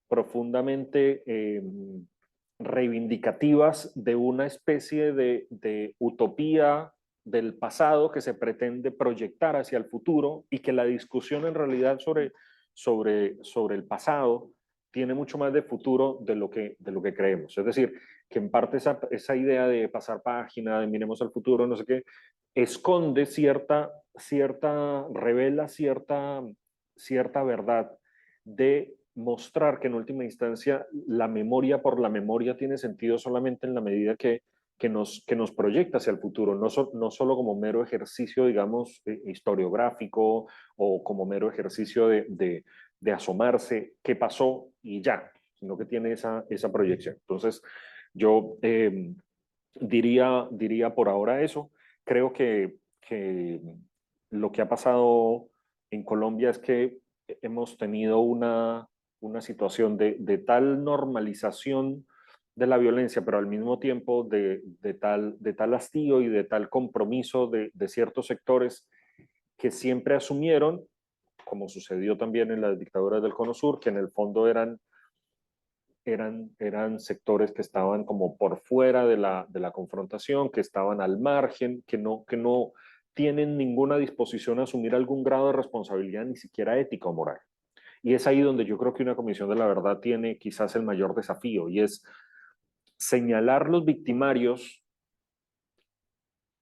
profundamente reivindicativas de una especie de utopía del pasado que se pretende proyectar hacia el futuro y que la discusión en realidad sobre el pasado tiene mucho más de futuro de lo que creemos. Es decir, que en parte esa idea de pasar página, de miremos al futuro, no sé qué, esconde revela cierta verdad de mostrar que en última instancia la memoria por la memoria tiene sentido solamente en la medida que nos proyecta hacia el futuro, no solo como mero ejercicio, digamos, historiográfico o como mero ejercicio de asomarse qué pasó y ya, sino que tiene esa proyección. Entonces, yo diría por ahora eso. Creo que lo que ha pasado en Colombia es que hemos tenido una situación de tal normalización de la violencia, pero al mismo tiempo de tal hastío y de tal compromiso de ciertos sectores que siempre asumieron, como sucedió también en las dictaduras del Cono Sur, que en el fondo eran sectores que estaban como por fuera de la confrontación, que estaban al margen, que no tienen ninguna disposición a asumir algún grado de responsabilidad, ni siquiera ética o moral. Y es ahí donde yo creo que una comisión de la verdad tiene quizás el mayor desafío, y es señalar los victimarios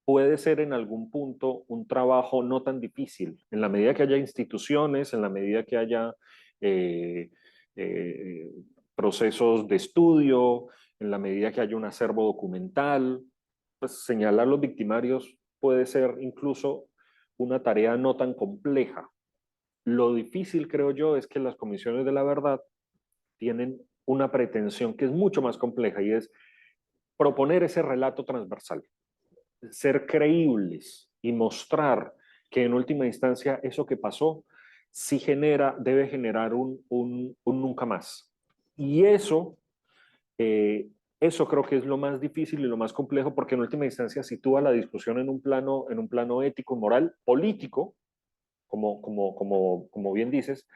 puede ser en algún punto un trabajo no tan difícil, en la medida que haya instituciones, en la medida que haya eh, eh, procesos de estudio, en la medida que haya un acervo documental, pues señalar los victimarios puede ser incluso una tarea no tan compleja. Lo difícil, creo yo, es que las comisiones de la verdad tienen una pretensión que es mucho más compleja y es proponer ese relato transversal, ser creíbles y mostrar que en última instancia eso que pasó sí debe generar un nunca más. Y eso creo que es lo más difícil y lo más complejo, porque en última instancia sitúa la discusión en un plano ético, moral, político, como bien dices,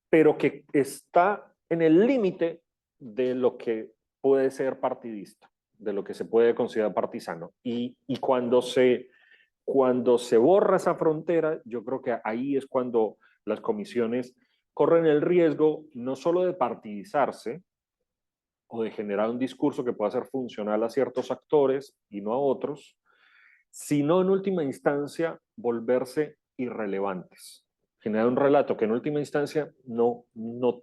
pero que está en el límite de lo que puede ser partidista, de lo que se puede considerar partisano. Y cuando se borra esa frontera, yo creo que ahí es cuando las comisiones corren el riesgo no solo de partidizarse o de generar un discurso que pueda ser funcional a ciertos actores y no a otros, sino en última instancia volverse irrelevantes. Generar un relato que en última instancia no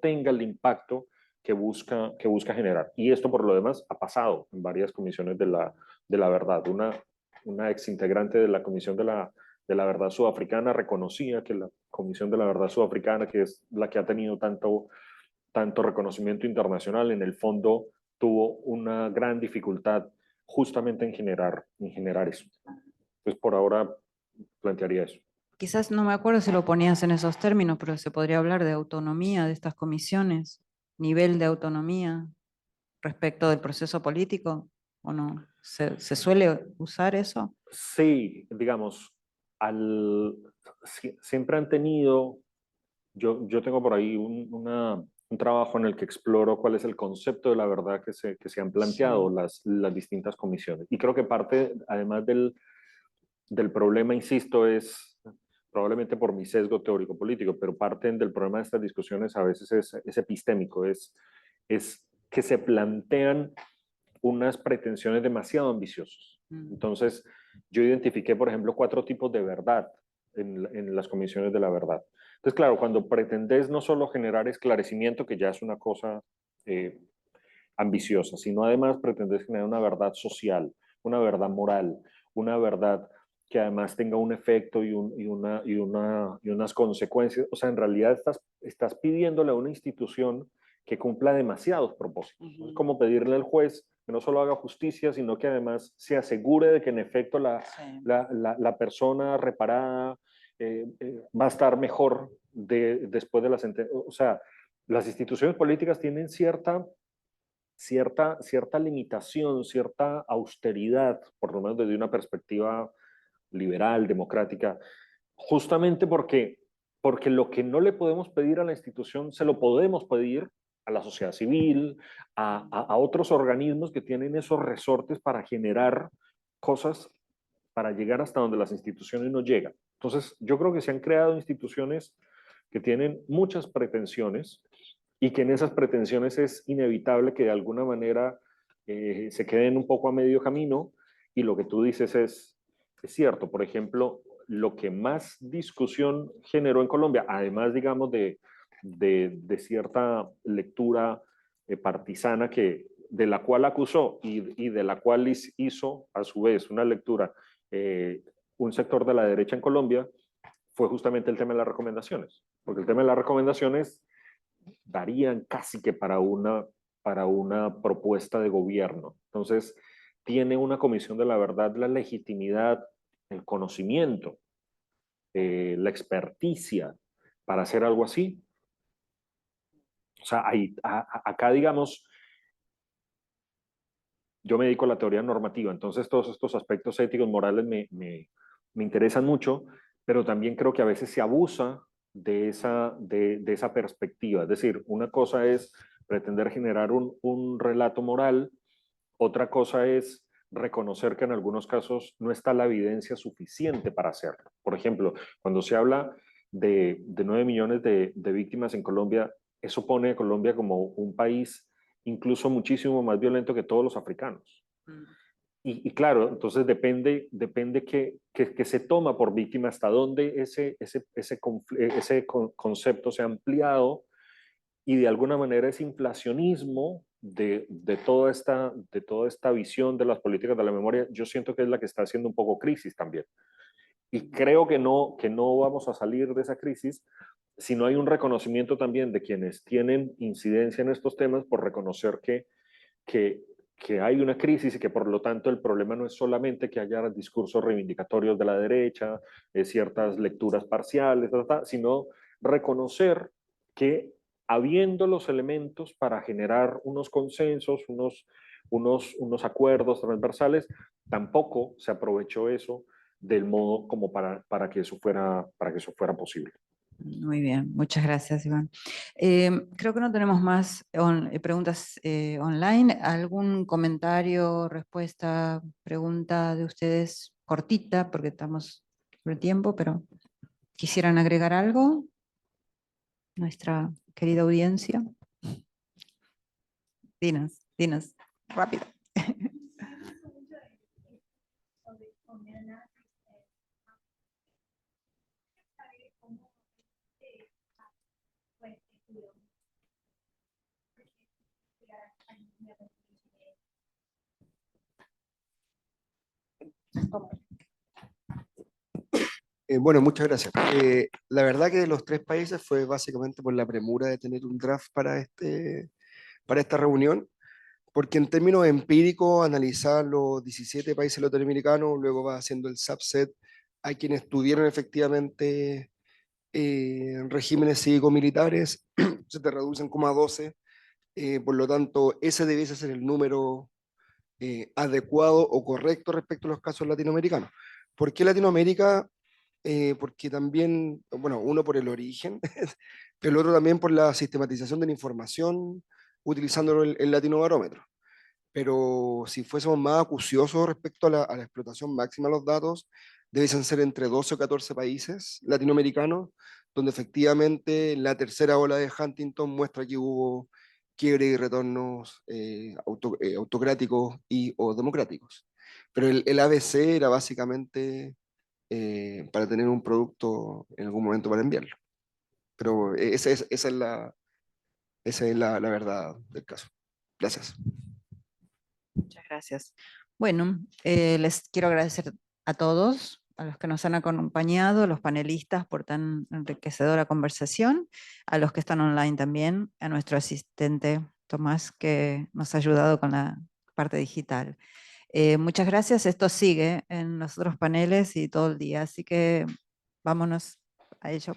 tenga el impacto que busca generar. Y esto por lo demás ha pasado en varias comisiones de la verdad. Una ex integrante de la Comisión de la Verdad Sudafricana reconocía que la Comisión de la Verdad Sudafricana, que es la que ha tenido tanto reconocimiento internacional, en el fondo tuvo una gran dificultad justamente en generar eso. Entonces, por ahora plantearía eso. Quizás no me acuerdo si lo ponías en esos términos, pero se podría hablar de autonomía de estas comisiones, nivel de autonomía respecto del proceso político, ¿o no? ¿Se suele usar eso? Sí, digamos, siempre han tenido, yo tengo por ahí un trabajo en el que exploro cuál es el concepto de la verdad que se han planteado las distintas comisiones. Y creo que parte, además del problema, insisto, es probablemente por mi sesgo teórico-político, pero parte del problema de estas discusiones a veces es epistémico, es que se plantean unas pretensiones demasiado ambiciosas. Entonces, yo identifiqué, por ejemplo, 4 tipos de verdad en las comisiones de la verdad. Entonces, claro, cuando pretendes no solo generar esclarecimiento, que ya es una cosa ambiciosa, sino además pretendes generar una verdad social, una verdad moral, una verdad que además tenga un efecto y unas consecuencias. O sea, en realidad estás pidiéndole a una institución que cumpla demasiados propósitos. Es como pedirle al juez que no solo haga justicia, sino que además se asegure de que en efecto la persona reparada va a estar mejor después de la sentencia. O sea, las instituciones políticas tienen cierta limitación, cierta austeridad, por lo menos desde una perspectiva liberal, democrática, justamente porque lo que no le podemos pedir a la institución se lo podemos pedir a la sociedad civil, a otros organismos que tienen esos resortes para generar cosas para llegar hasta donde las instituciones no llegan. Entonces, yo creo que se han creado instituciones que tienen muchas pretensiones y que en esas pretensiones es inevitable que de alguna manera se queden un poco a medio camino, y lo que tú dices es cierto. Por ejemplo, lo que más discusión generó en Colombia, además, digamos, de cierta lectura partisana de la cual acusó y de la cual hizo a su vez una lectura un sector de la derecha en Colombia, fue justamente el tema de las recomendaciones, porque el tema de las recomendaciones darían casi que para una propuesta de gobierno. Entonces, tiene una comisión de la verdad la legitimidad, el conocimiento, la experticia para hacer algo así. O sea, acá, digamos, yo me dedico a la teoría normativa, entonces todos estos aspectos éticos, morales me interesan mucho, pero también creo que a veces se abusa de esa perspectiva. Es decir, una cosa es pretender generar un relato moral, otra cosa es reconocer que en algunos casos no está la evidencia suficiente para hacerlo. Por ejemplo, cuando se habla de 9 millones de víctimas en Colombia, eso pone a Colombia como un país incluso muchísimo más violento que todos los africanos. Y claro, entonces depende que se toma por víctima, hasta dónde ese concepto se ha ampliado, y de alguna manera ese inflacionismo de toda esta visión de las políticas de la memoria, yo siento que es la que está haciendo un poco crisis también. Y creo que no vamos a salir de esa crisis si no hay un reconocimiento también de quienes tienen incidencia en estos temas, por reconocer que hay una crisis y que por lo tanto el problema no es solamente que haya discursos reivindicatorios de la derecha, ciertas lecturas parciales, sino reconocer que habiendo los elementos para generar unos consensos, unos acuerdos transversales, tampoco se aprovechó eso del modo como para que eso fuera posible. Muy bien, muchas gracias, Iván. Creo que no tenemos más preguntas online. ¿Algún comentario, respuesta, pregunta de ustedes cortita, porque estamos sobre tiempo, pero quisieran agregar algo? Nuestra querida audiencia. Dinos, rápido. Bueno, muchas gracias. La verdad que de los tres países fue básicamente por la premura de tener un draft para esta reunión, porque en términos empíricos, analizar los 17 países latinoamericanos, luego va haciendo el subset a quienes tuvieron efectivamente regímenes cívico-militares, se te reducen como a 12, por lo tanto, ese debiese ser el número adecuado o correcto respecto a los casos latinoamericanos. ¿Por qué Latinoamérica? Porque también, bueno, uno por el origen, pero el otro también por la sistematización de la información utilizando el latinobarómetro. Pero si fuésemos más acuciosos respecto a la explotación máxima de los datos, debiesen ser entre 12 o 14 países latinoamericanos, donde efectivamente la tercera ola de Huntington muestra que hubo quiebre y retornos autocráticos o democráticos. Pero el ABC era básicamente para tener un producto en algún momento para enviarlo. Pero esa es la verdad del caso. Gracias. Muchas gracias. Bueno, les quiero agradecer a todos, a los que nos han acompañado, a los panelistas por tan enriquecedora conversación, a los que están online también, a nuestro asistente Tomás, que nos ha ayudado con la parte digital. Muchas gracias. Esto sigue en los otros paneles y todo el día, así que vámonos a ello.